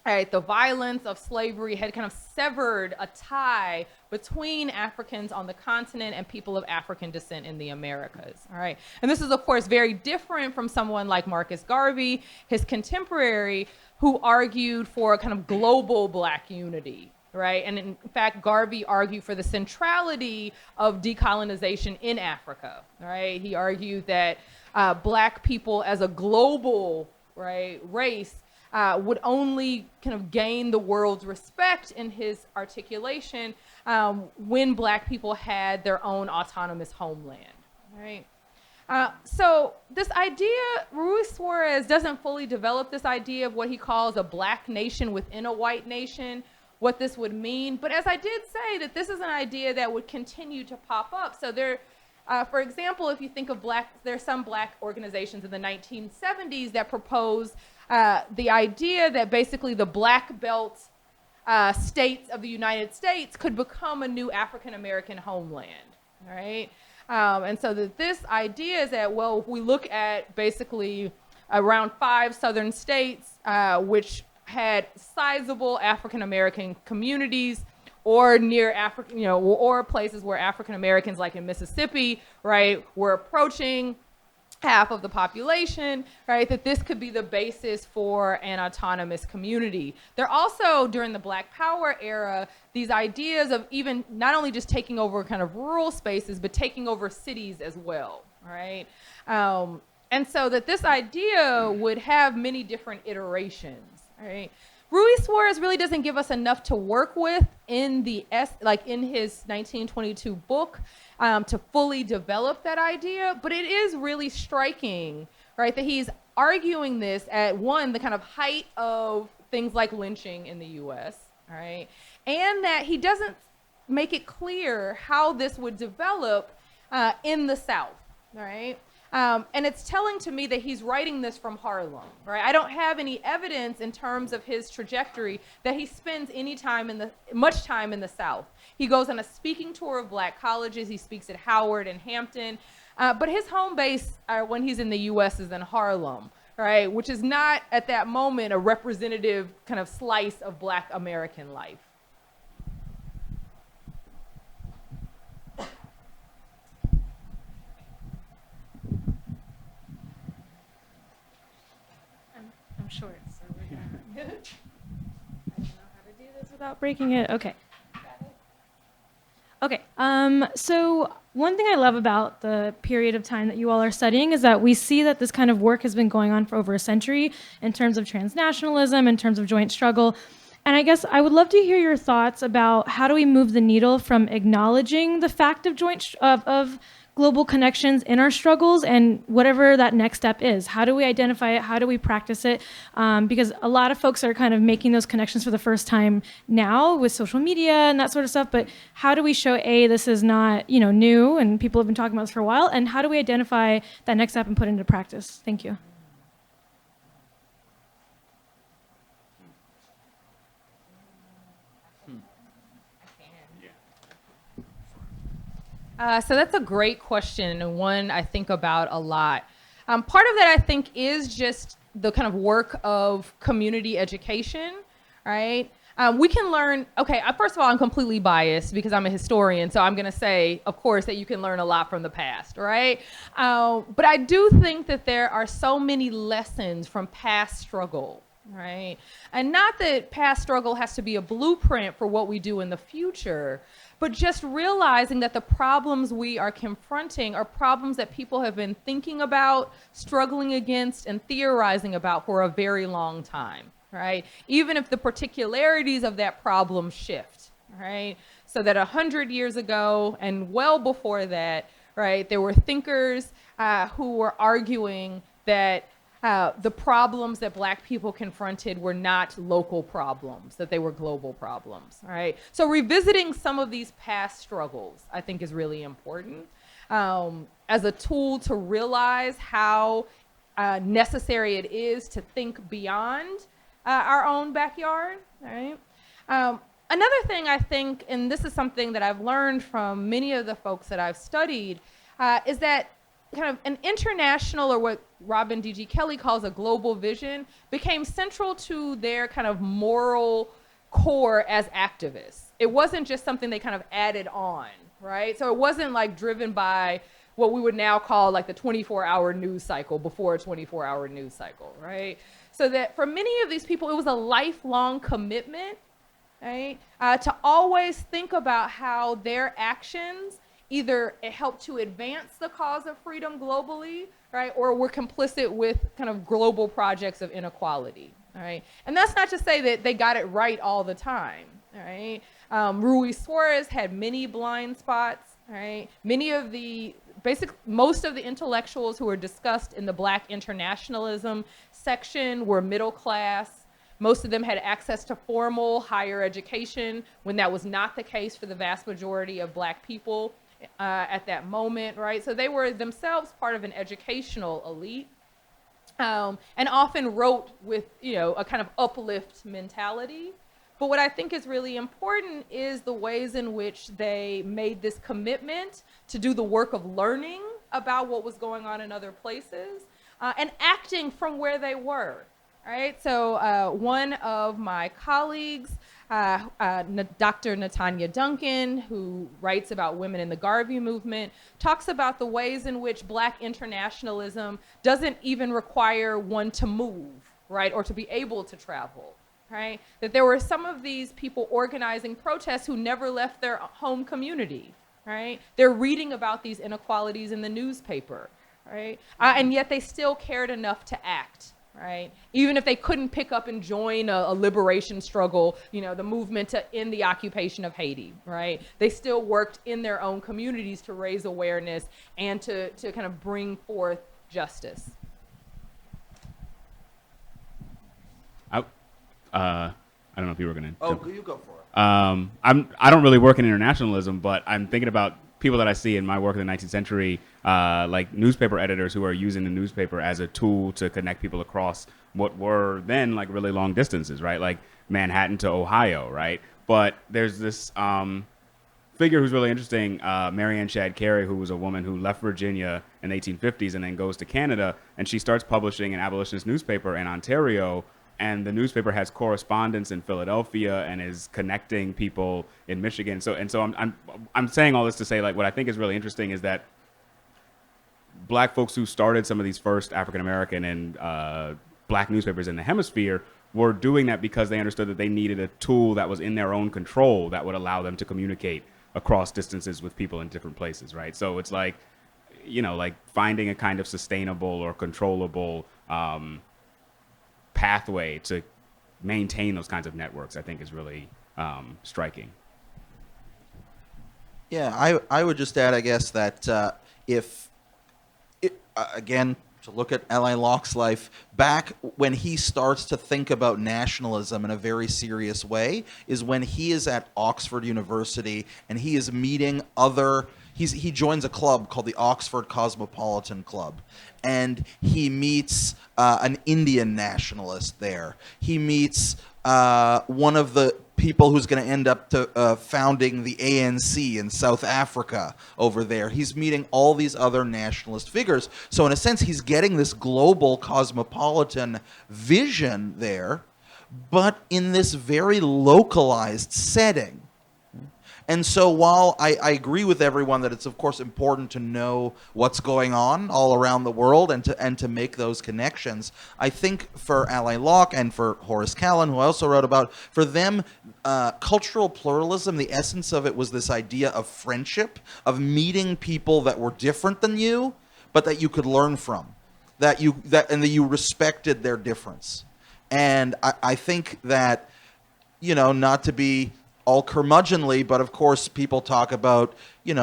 right, the violence of slavery had kind of severed a tie between Africans on the continent and people of African descent in the Americas, all right? And this is, of course, very different from someone like Marcus Garvey, his contemporary, who argued for a kind of global black unity, right? And in fact, Garvey argued for the centrality of decolonization in Africa, right? He argued that black people as a global, right, race would only kind of gain the world's respect in his articulation when black people had their own autonomous homeland, right? So this idea, Ruiz Suárez doesn't fully develop this idea of what he calls a black nation within a white nation, what this would mean. But as I did say, that this is an idea that would continue to pop up. So there, for example, if you think of there's some black organizations in the 1970s that proposed the idea that basically the black belt states of the United States could become a new African-American homeland, right? And so that this idea is that, well, if we look at basically around 5 southern states, which had sizable African-American communities or near Africa, or places where African-Americans, like in Mississippi, right, were approaching half of the population, right, that this could be the basis for an autonomous community. There also, during the Black Power era, these ideas of even not only just taking over kind of rural spaces, but taking over cities as well, right? And so that this idea would have many different iterations, right? Ruiz Suárez really doesn't give us enough to work with in in his 1922 book to fully develop that idea, but it is really striking, right, that he's arguing this at the kind of height of things like lynching in the U.S., right, and that he doesn't make it clear how this would develop in the South, right? And it's telling to me that he's writing this from Harlem, right? I don't have any evidence in terms of his trajectory that he spends much time in the South. He goes on a speaking tour of black colleges. He speaks at Howard and Hampton. But his home base when he's in the U.S. is in Harlem, right? Which is not at that moment a representative kind of slice of black American life. I'm short, so we're gonna. I don't know how to do this without breaking it. Okay. Okay. So one thing I love about the period of time that you all are studying is that we see that this kind of work has been going on for over a century in terms of transnationalism, in terms of joint struggle. And I guess I would love to hear your thoughts about how do we move the needle from acknowledging the fact of global connections in our struggles and whatever that next step is. How do we identify it? How do we practice it? Because a lot of folks are kind of making those connections for the first time now with social media and that sort of stuff. But how do we show, A, this is not, new and people have been talking about this for a while, and how do we identify that next step and put it into practice? Thank you. So that's a great question, and one I think about a lot. Part of that, I think, is just the kind of work of community education, right? We can learn, first of all, I'm completely biased because I'm a historian, so I'm going to say, of course, that you can learn a lot from the past, right? But I do think that there are so many lessons from past struggle, right? And not that past struggle has to be a blueprint for what we do in the future, but just realizing that the problems we are confronting are problems that people have been thinking about, struggling against, and theorizing about for a very long time, right? Even if the particularities of that problem shift, right? So that 100 years ago and well before that, right, there were thinkers who were arguing that the problems that Black people confronted were not local problems, that they were global problems, right? So revisiting some of these past struggles, I think, is really important as a tool to realize how necessary it is to think beyond our own backyard, right? Another thing I think, and this is something that I've learned from many of the folks that I've studied, is that kind of an international, or what Robin D.G. Kelley calls a global vision, became central to their kind of moral core as activists. It wasn't just something they kind of added on, right? So it wasn't like driven by what we would now call like the 24-hour news cycle before a 24-hour news cycle, right? So that for many of these people, it was a lifelong commitment, right? To always think about how their actions either it helped to advance the cause of freedom globally, right, or were complicit with kind of global projects of inequality, all right? And that's not to say that they got it right all the time, all right? Ruiz Suarez had many blind spots, all right? Most of the intellectuals who were discussed in the Black internationalism section were middle class. Most of them had access to formal higher education when that was not the case for the vast majority of Black people at that moment, right? So they were themselves part of an educational elite, and often wrote with, a kind of uplift mentality. But what I think is really important is the ways in which they made this commitment to do the work of learning about what was going on in other places, and acting from where they were, right? So one of my colleagues, Dr. Natanya Duncan, who writes about women in the Garvey movement, talks about the ways in which Black internationalism doesn't even require one to move, right, or to be able to travel, right? That there were some of these people organizing protests who never left their home community, right? They're reading about these inequalities in the newspaper, right? And yet they still cared enough to act, right? Even if they couldn't pick up and join a liberation struggle, the movement to end the occupation of Haiti, right? They still worked in their own communities to raise awareness and to kind of bring forth justice. I don't know if you were going to. Oh, you go for it. I don't really work in internationalism, but I'm thinking about people that I see in my work in the 19th century, like newspaper editors who are using the newspaper as a tool to connect people across what were then like really long distances, right? Like Manhattan to Ohio, right? But there's this figure who's really interesting, Marianne Shadd Carey, who was a woman who left Virginia in the 1850s and then goes to Canada, and she starts publishing an abolitionist newspaper in Ontario. And the newspaper has correspondence in Philadelphia and is connecting people in Michigan. So I'm saying all this to say, like, what I think is really interesting is that Black folks who started some of these first African American and Black newspapers in the hemisphere were doing that because they understood that they needed a tool that was in their own control that would allow them to communicate across distances with people in different places, right? So it's like, like finding a kind of sustainable or controllable pathway to maintain those kinds of networks, I think is really striking. Yeah, I would just add, I guess, that if again, to look at Alain Locke's life, back when he starts to think about nationalism in a very serious way is when he is at Oxford University and he is meeting he joins a club called the Oxford Cosmopolitan Club, and he meets an Indian nationalist there. He meets one of the people who's going to end up founding the ANC in South Africa over there. He's meeting all these other nationalist figures. So in a sense, he's getting this global cosmopolitan vision there, but in this very localized setting. And so while I agree with everyone that it's of course important to know what's going on all around the world and to make those connections, I think for Alain Locke and for Horace Callan, who I also wrote about, for them, cultural pluralism, the essence of it was this idea of friendship, of meeting people that were different than you, but that you could learn from, that you respected their difference. And I think that, not to be all curmudgeonly, but of course people talk about,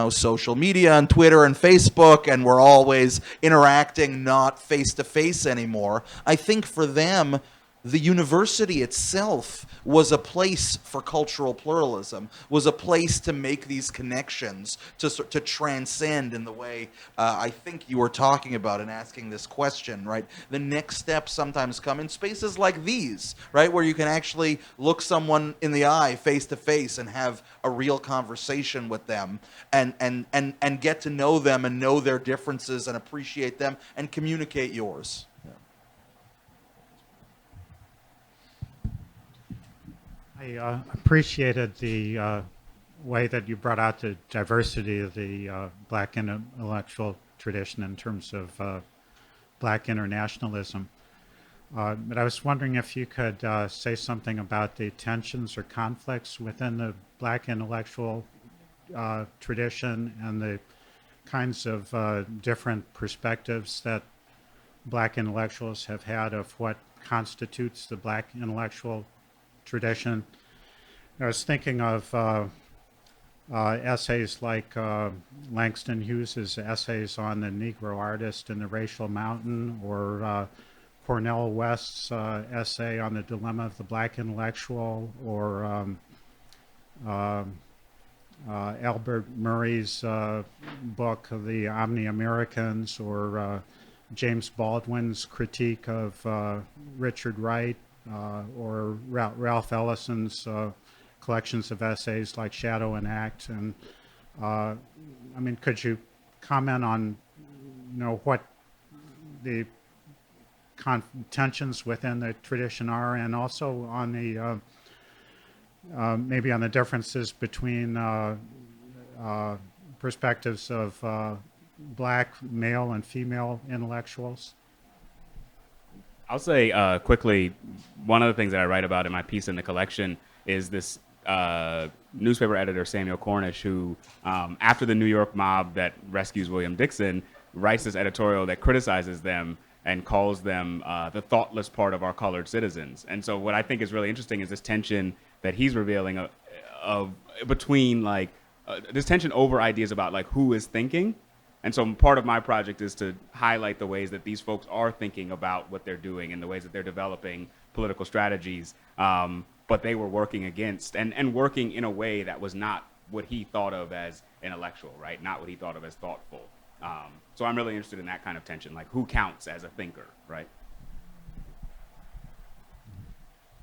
social media and Twitter and Facebook, and we're always interacting not face-to-face anymore. I think for them, the university itself was a place for cultural pluralism, was a place to make these connections, to transcend in the way I think you were talking about and asking this question, right? The next steps sometimes come in spaces like these, right, where you can actually look someone in the eye face to face and have a real conversation with them and get to know them and know their differences and appreciate them and communicate yours. I appreciated the way that you brought out the diversity of the black intellectual tradition in terms of black internationalism. But I was wondering if you could say something about the tensions or conflicts within the black intellectual tradition and the kinds of different perspectives that black intellectuals have had of what constitutes the black intellectual tradition. I was thinking of essays like Langston Hughes's essays on the Negro artist and the racial mountain, or Cornel West's essay on the dilemma of the black intellectual, or Albert Murray's book, The Omni-Americans, or James Baldwin's critique of Richard Wright, or Ralph Ellison's collections of essays like Shadow and Act. And could you comment on what the tensions within the tradition are, and also on the maybe on the differences between perspectives of black male and female intellectuals? I'll say quickly, one of the things that I write about in my piece in the collection is this newspaper editor, Samuel Cornish, who, after the New York mob that rescues William Dixon, writes this editorial that criticizes them and calls them the thoughtless part of our colored citizens. And so what I think is really interesting is this tension that he's revealing of between this tension over ideas about who is thinking. And so part of my project is to highlight the ways that these folks are thinking about what they're doing and the ways that they're developing political strategies, but they were working against and working in a way that was not what he thought of as intellectual, right? Not what he thought of as thoughtful. So I'm really interested in that kind of tension, who counts as a thinker, right?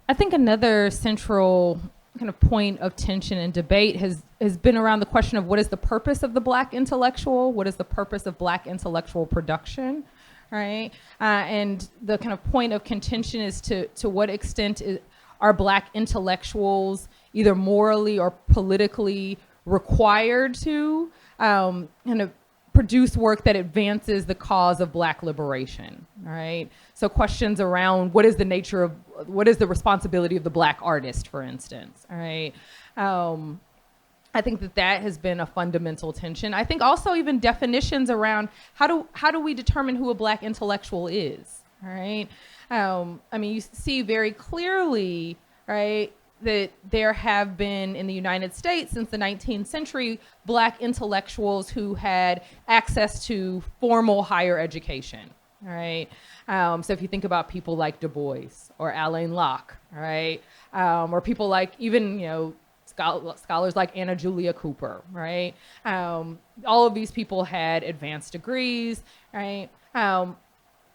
I think another central kind of point of tension and debate has been around the question of what is the purpose of the black intellectual, what is the purpose of black intellectual production, right? And the kind of point of contention is to what extent are black intellectuals either morally or politically required to kind of produce work that advances the cause of black liberation, right? So questions around what is the responsibility of the black artist, for instance, all right? I think that has been a fundamental tension. I think also even definitions around how do we determine who a black intellectual is, all right? You see very clearly, right, that there have been in the United States since the 19th century black intellectuals who had access to formal higher education. All right. So if you think about people like Du Bois or Alain Locke, all right, or people like even, scholars like Anna Julia Cooper, right? All of these people had advanced degrees, right? And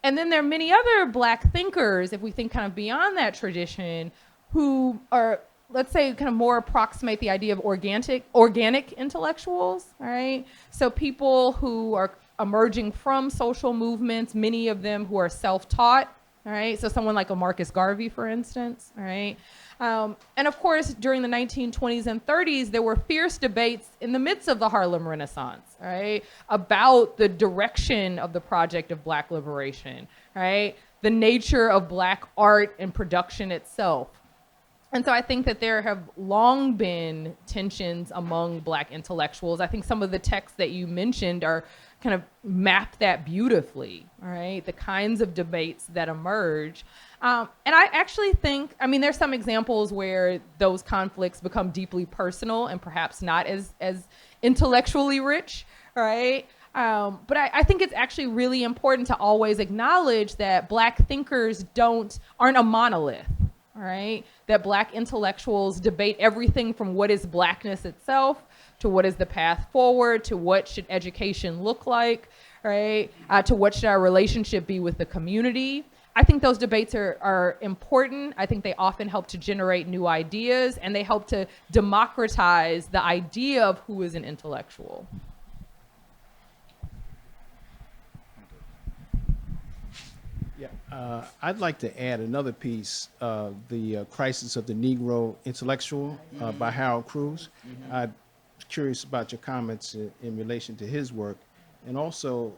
then there are many other black thinkers, if we think kind of beyond that tradition, who are, let's say, kind of more approximate the idea of organic intellectuals, right? So people who are emerging from social movements, many of them who are self-taught, all right? So someone like a Marcus Garvey, for instance, all right? And of course, during the 1920s and 30s, there were fierce debates in the midst of the Harlem Renaissance, right, about the direction of the project of black liberation, right, the nature of black art and production itself. And so I think that there have long been tensions among black intellectuals. I think some of the texts that you mentioned are kind of map that beautifully, all right, the kinds of debates that emerge. And I actually think, there's some examples where those conflicts become deeply personal and perhaps not as intellectually rich, right? But I think it's actually really important to always acknowledge that black thinkers aren't a monolith, all right? That black intellectuals debate everything from what is blackness itself to what is the path forward, to what should education look like, right? To what should our relationship be with the community. I think those debates are important. I think they often help to generate new ideas, and they help to democratize the idea of who is an intellectual. Yeah, I'd like to add another piece, the Crisis of the Negro Intellectual by Harold Cruz. I'm curious about your comments in relation to his work. And also,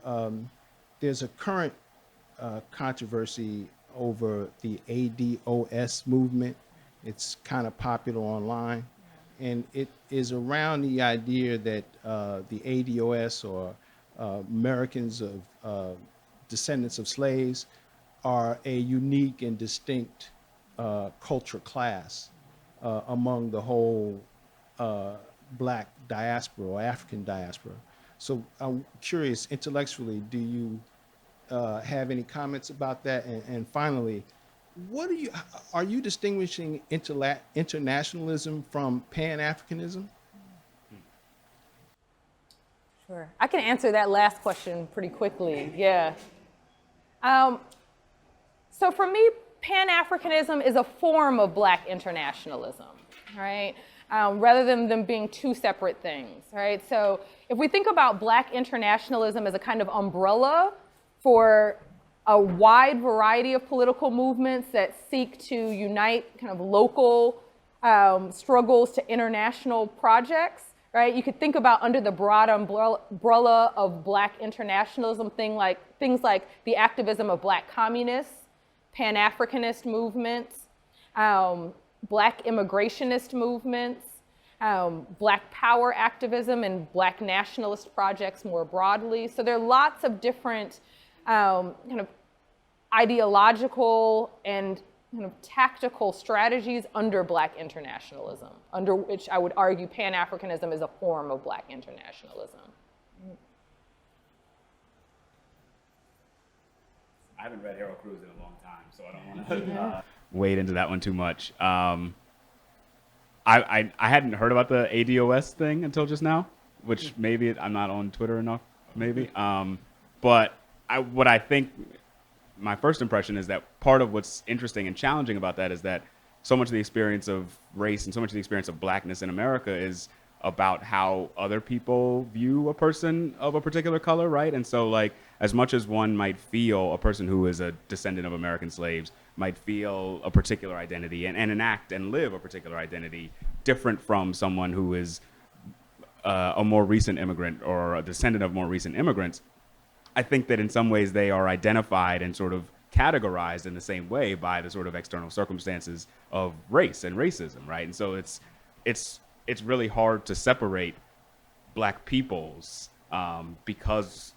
there's a current controversy over the ADOS movement. It's kind of popular online. And it is around the idea that the ADOS, or Americans of descendants of slaves, are a unique and distinct culture class among the whole black diaspora or African diaspora. So I'm curious, intellectually, do you have any comments about that? And finally, are you distinguishing internationalism from Pan-Africanism? Sure. I can answer that last question pretty quickly. Yeah. So for me, Pan-Africanism is a form of black internationalism, right? Rather than them being two separate things, right? So if we think about black internationalism as a kind of umbrella for a wide variety of political movements that seek to unite kind of local struggles to international projects, right? You could think about under the broad umbrella of black internationalism things like the activism of black communists, Pan-Africanist movements, black immigrationist movements, black power activism, and black nationalist projects more broadly. So there are lots of different kind of ideological and kind of tactical strategies under black internationalism, under which I would argue Pan-Africanism is a form of black internationalism. I haven't read Harold Cruz in a long time, so I don't want to wade into that one too much. I hadn't heard about the ADOS thing until just now, which maybe I'm not on Twitter enough, maybe. But what I think my first impression is that part of what's interesting and challenging about that is that so much of the experience of race and so much of the experience of blackness in America is about how other people view a person of a particular color, right? And so, like, as much as one might feel a person who is a descendant of American slaves might feel a particular identity and enact and live a particular identity different from someone who is a more recent immigrant or a descendant of more recent immigrants, I think that in some ways they are identified and sort of categorized in the same way by the sort of external circumstances of race and racism, right? And so it's really hard to separate black peoples because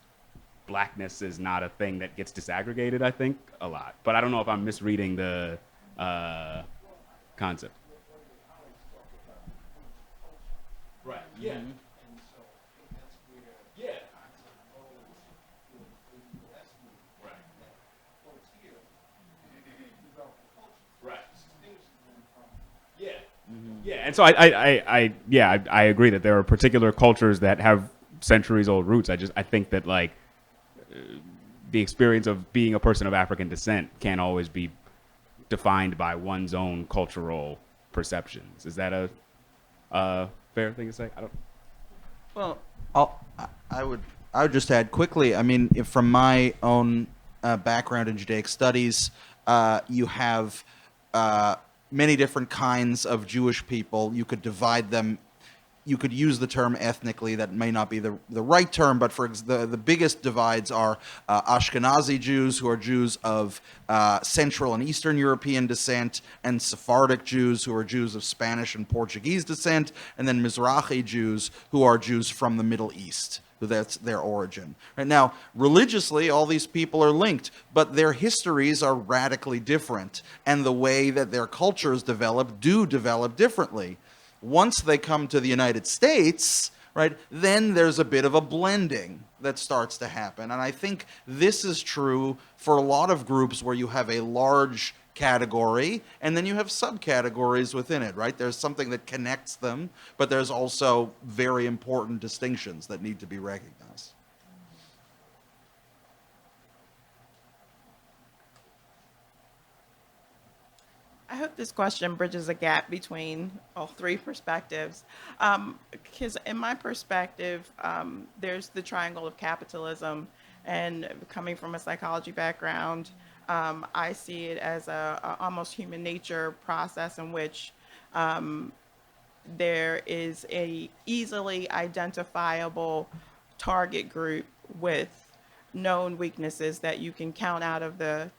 blackness is not a thing that gets disaggregated, I think, a lot. But I don't know if I'm misreading the concept. Yeah. And so I think that's where Yeah. Right. folks here develop a culture. Right. Distinguishing them from Yeah. Yeah, and so I agree that there are particular cultures that have centuries-old roots. I think that like the experience of being a person of African descent can't always be defined by one's own cultural perceptions. Is that a fair thing to say? I don't. Well, I would just add quickly. I mean, from my own background in Judaic studies, you have many different kinds of Jewish people. You could divide them. You could use the term ethnically. That may not be the right term, but the biggest divides are Ashkenazi Jews, who are Jews of Central and Eastern European descent, and Sephardic Jews, who are Jews of Spanish and Portuguese descent, and then Mizrahi Jews, who are Jews from the Middle East. That's their origin. Right now, religiously, all these people are linked, but their histories are radically different, and the way that their cultures develop differently. Once they come to the United States, right, then there's a bit of a blending that starts to happen. And I think this is true for a lot of groups where you have a large category and then you have subcategories within it, right? There's something that connects them, but there's also very important distinctions that need to be recognized. I hope this question bridges a gap between all three perspectives. Because in my perspective, there's the triangle of capitalism, and coming from a psychology background, I see it as a almost human nature process in which there is a easily identifiable target group with known weaknesses that you can count out of the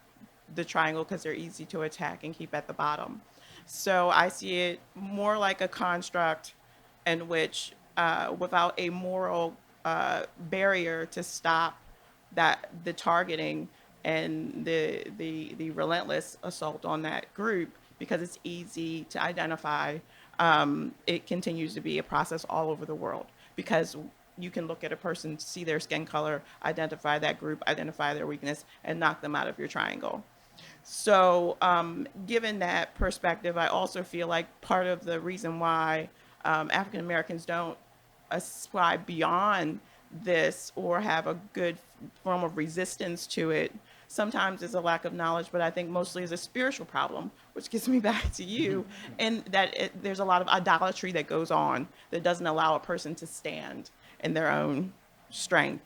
triangle because they're easy to attack and keep at the bottom. So I see it more like a construct in which, without a moral barrier to stop the targeting and the relentless assault on that group, because it's easy to identify, it continues to be a process all over the world, because you can look at a person, see their skin color, identify that group, identify their weakness, and knock them out of your triangle. So given that perspective, I also feel like part of the reason why African Americans don't ascribe beyond this or have a good form of resistance to it sometimes is a lack of knowledge, but I think mostly is a spiritual problem, which gets me back to you, and that there's a lot of idolatry that goes on that doesn't allow a person to stand in their own strength.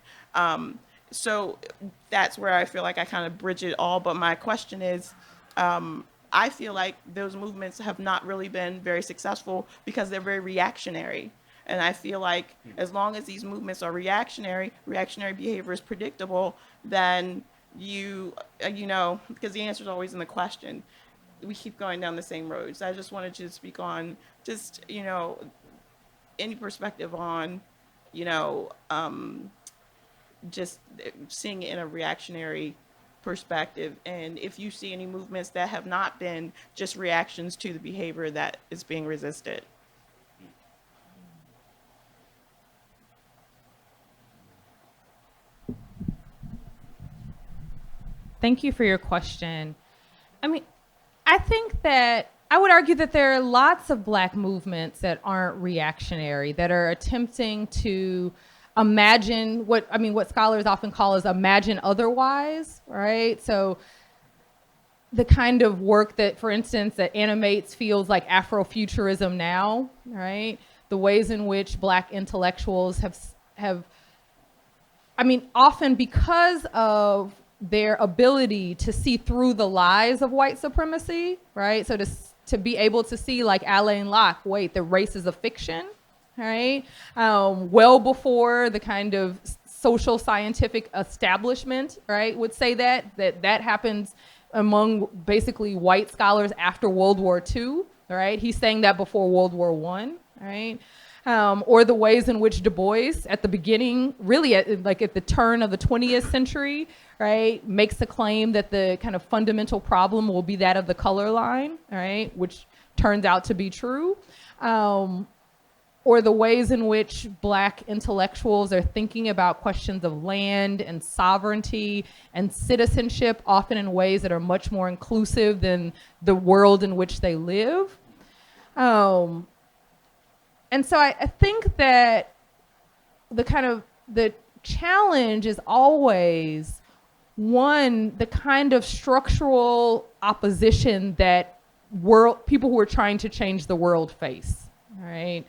So that's where I feel like I kind of bridge it all. But my question is, I feel like those movements have not really been very successful because they're very reactionary. And I feel like as long as these movements are reactionary behavior is predictable, then you know, because the answer is always in the question, we keep going down the same roads. I just wanted to speak on just, you know, any perspective on, you know, just seeing it in a reactionary perspective, and if you see any movements that have not been just reactions to the behavior that is being resisted. Thank you for your question. I mean, I think that I would argue that there are lots of Black movements that aren't reactionary, that are attempting to imagine what scholars often call as imagine otherwise, right? So the kind of work that, for instance, that animates fields like Afrofuturism now, right? The ways in which Black intellectuals have often because of their ability to see through the lies of white supremacy, right? So to be able to see, like Alain Locke, wait, the race is a fiction, right? Well before the kind of social scientific establishment, right, would say that happens among basically white scholars after World War II, right? He's saying that before World War I, right? Or the ways in which Du Bois at the beginning, really at the turn of the 20th century, right, makes the claim that the kind of fundamental problem will be that of the color line, right, which turns out to be true. or the ways in which Black intellectuals are thinking about questions of land and sovereignty and citizenship, often in ways that are much more inclusive than the world in which they live. And so I think that the challenge is always, one, the kind of structural opposition that people who are trying to change the world face, right?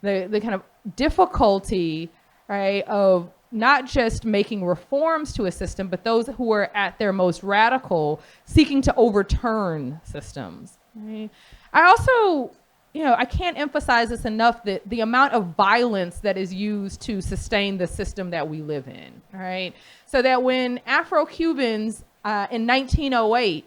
The kind of difficulty, right, of not just making reforms to a system, but those who are at their most radical seeking to overturn systems, right? I also, I can't emphasize this enough, that the amount of violence that is used to sustain the system that we live in, right? So that when Afro-Cubans in 1908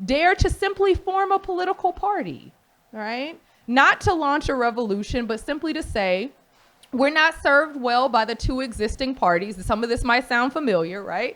dared to simply form a political party, right? Not to launch a revolution, but simply to say, we're not served well by the two existing parties. Some of this might sound familiar, right?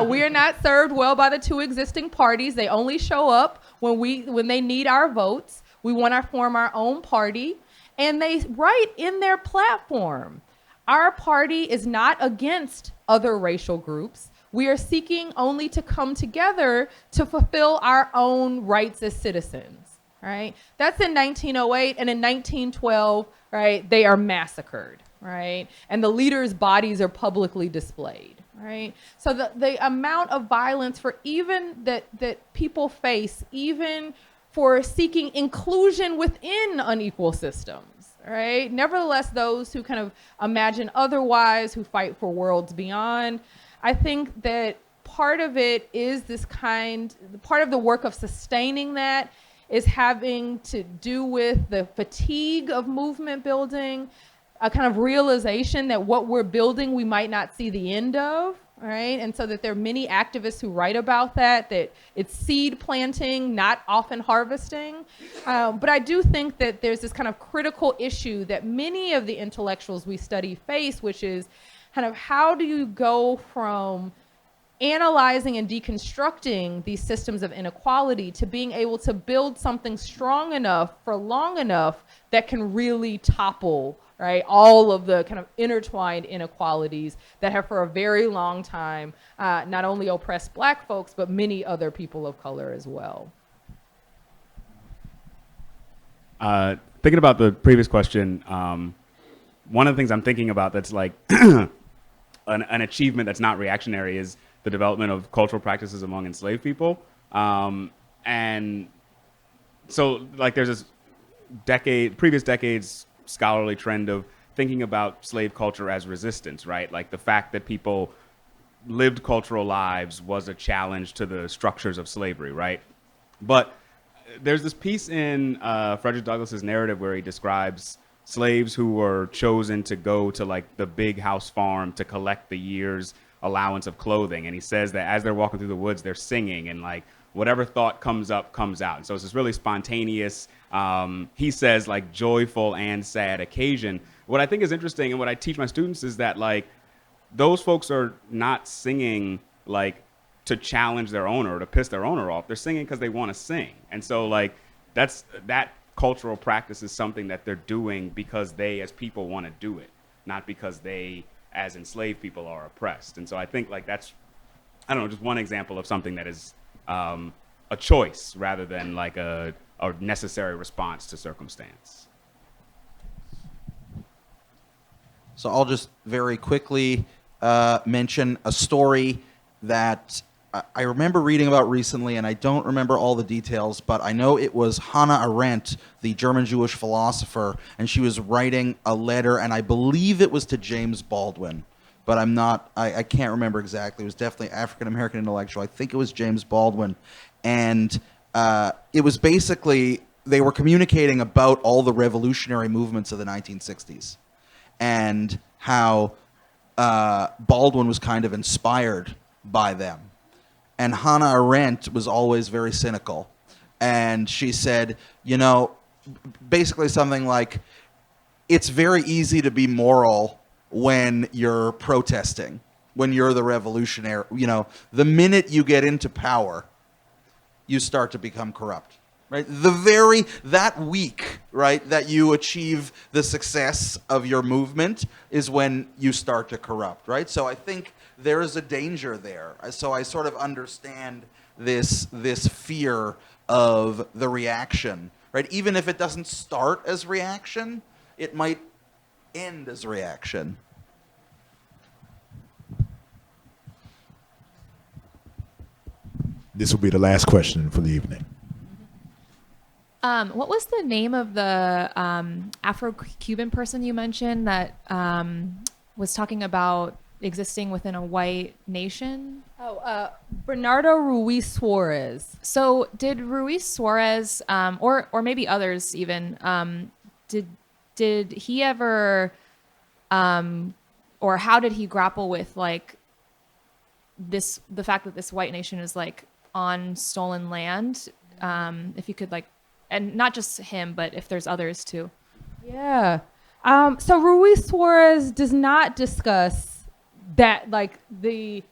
We are not served well by the two existing parties. They only show up when they need our votes. We want to form our own party. And they write in their platform, our party is not against other racial groups. We are seeking only to come together to fulfill our own rights as citizens, right? That's in 1908, and in 1912, right, they are massacred, right? And the leaders' bodies are publicly displayed, right? So the amount of violence for even that people face, even for seeking inclusion within unequal systems, right? Nevertheless, those who kind of imagine otherwise, who fight for worlds beyond, I think that part of it is part of the work of sustaining that is having to do with the fatigue of movement building, a kind of realization that what we're building we might not see the end of, right? And so that there are many activists who write about that it's seed planting, not often harvesting. But I do think that there's this kind of critical issue that many of the intellectuals we study face, which is kind of how do you go from analyzing and deconstructing these systems of inequality to being able to build something strong enough for long enough that can really topple, right, all of the kind of intertwined inequalities that have for a very long time not only oppressed Black folks, but many other people of color as well. Thinking about the previous question, one of the things I'm thinking about that's like an achievement that's not reactionary is the development of cultural practices among enslaved people. And so like there's this previous decades scholarly trend of thinking about slave culture as resistance, right? Like the fact that people lived cultural lives was a challenge to the structures of slavery, right? But there's this piece in Frederick Douglass's narrative where he describes slaves who were chosen to go to like the big house farm to collect the year's allowance of clothing. And he says that as they're walking through the woods, they're singing, and like whatever thought comes up, comes out. And so it's this really spontaneous, he says like joyful and sad occasion. What I think is interesting and what I teach my students is that like those folks are not singing like to challenge their owner or to piss their owner off. They're singing because they want to sing. And so like that cultural practice is something that they're doing because they as people want to do it, not because they as enslaved people are oppressed. And so I think like that's, I don't know, just one example of something that is a choice rather than like a necessary response to circumstance. So I'll just very quickly mention a story that I remember reading about recently, and I don't remember all the details, but I know it was Hannah Arendt, the German Jewish philosopher, and she was writing a letter, and I believe it was to James Baldwin, but I can't remember exactly. It was definitely African-American intellectual. I think it was James Baldwin. And it was basically, they were communicating about all the revolutionary movements of the 1960s and how Baldwin was kind of inspired by them. And Hannah Arendt was always very cynical. And she said, basically something like, it's very easy to be moral when you're protesting, when you're the revolutionary. The minute you get into power, you start to become corrupt, right? That week, right, that you achieve the success of your movement is when you start to corrupt, right? So I think there is a danger there. So I sort of understand this fear of the reaction, right? Even if it doesn't start as reaction, it might end as reaction. This will be the last question for the evening. What was the name of the Afro-Cuban person you mentioned that was talking about existing within a white nation? Bernardo Ruiz Suarez. So did Ruiz Suarez, or maybe others even, did he ever, or how did he grapple with like the fact that this white nation is like on stolen land? If you could like, and not just him, but if there's others too. Yeah. So Ruiz Suarez does not discuss that, like I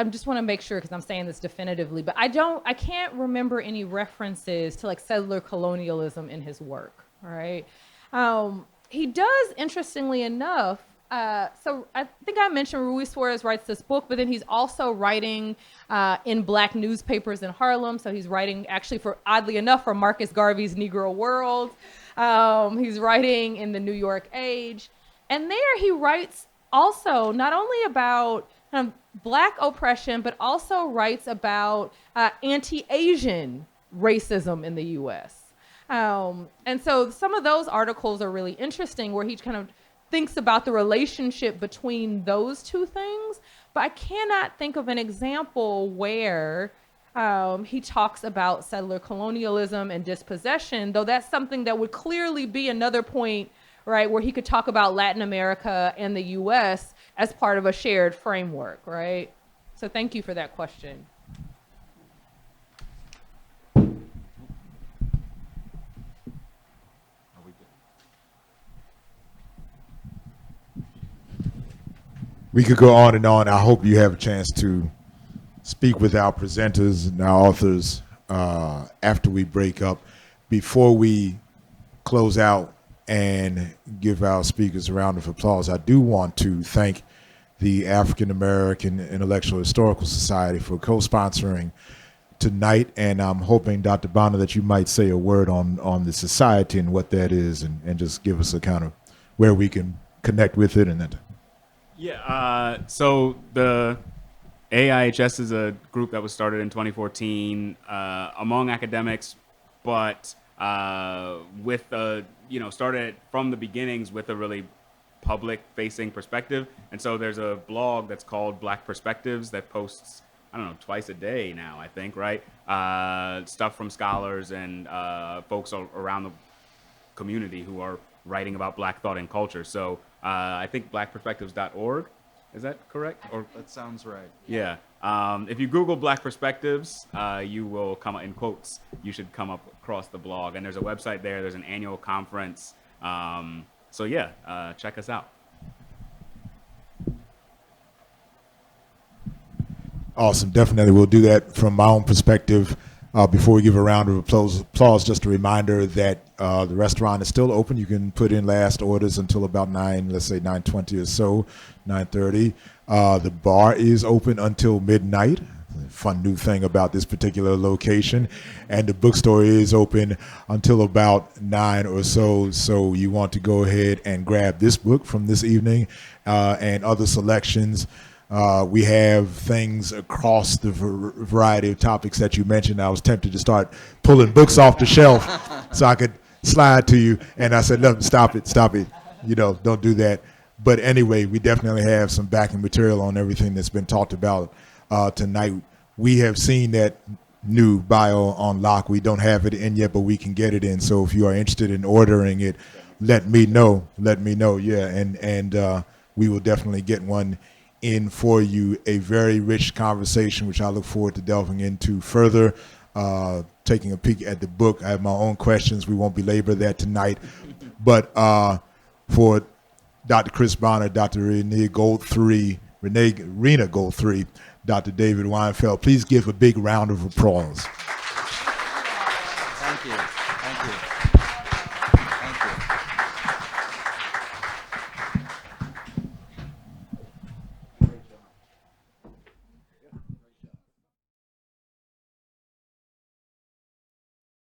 just want to make sure, because I'm saying this definitively, but I can't remember any references to like settler colonialism in his work, right? He does, interestingly enough, so I think I mentioned Ruiz Suarez writes this book, but then he's also writing in black newspapers in Harlem. So he's writing actually oddly enough, for Marcus Garvey's Negro World. He's writing in the New York Age. And there he writes also not only about kind of black oppression, but also writes about anti-Asian racism in the US. And so some of those articles are really interesting, where he kind of thinks about the relationship between those two things, but I cannot think of an example where he talks about settler colonialism and dispossession, though that's something that would clearly be another point, right, where he could talk about Latin America and the US as part of a shared framework, right? So thank you for that question. We could go on and on. I hope you have a chance to speak with our presenters and our authors after we break up. Before we close out and give our speakers a round of applause, I do want to thank the African American Intellectual Historical Society for co-sponsoring tonight, and I'm hoping, Dr. Bonner, that you might say a word on the society and what that is, and just give us a kind of where we can connect with it. And that. Yeah, so the AIHS is a group that was started in 2014 among academics, but with started from the beginnings with a really public-facing perspective. And so there's a blog that's called Black Perspectives that posts, I don't know, twice a day now, I think, right? Stuff from scholars and folks around the community who are writing about Black thought and culture. So I think blackperspectives.org, is that correct? Or That sounds right. yeah. If you Google Black Perspectives, you will come in quotes. You should come up across the blog, and there's a website there. There's an annual conference. So yeah, check us out. Awesome. Definitely. We'll do that from my own perspective. Before we give a round of applause, just a reminder that the restaurant is still open. You can put in last orders until about 9:20 or so, 9:30. The bar is open until midnight. Fun new thing about this particular location. And the bookstore is open until about 9 or so. So you want to go ahead and grab this book from this evening and other selections. We have things across the variety of topics that you mentioned. I was tempted to start pulling books off the shelf so I could slide to you. And I said, no, stop it. Don't do that. But anyway, we definitely have some backing material on everything that's been talked about tonight. We have seen that new bio on Locke. We don't have it in yet, but we can get it in. So if you are interested in ordering it, let me know. Yeah. And we will definitely get one in for you. A very rich conversation, which I look forward to delving into further, taking a peek at the book. I have my own questions. We won't belabor that tonight. But for Dr. Chris Bonner, Dr. Rena Goldthree, Dr. David Weinfeld, please give a big round of applause. Thank you. Thank you.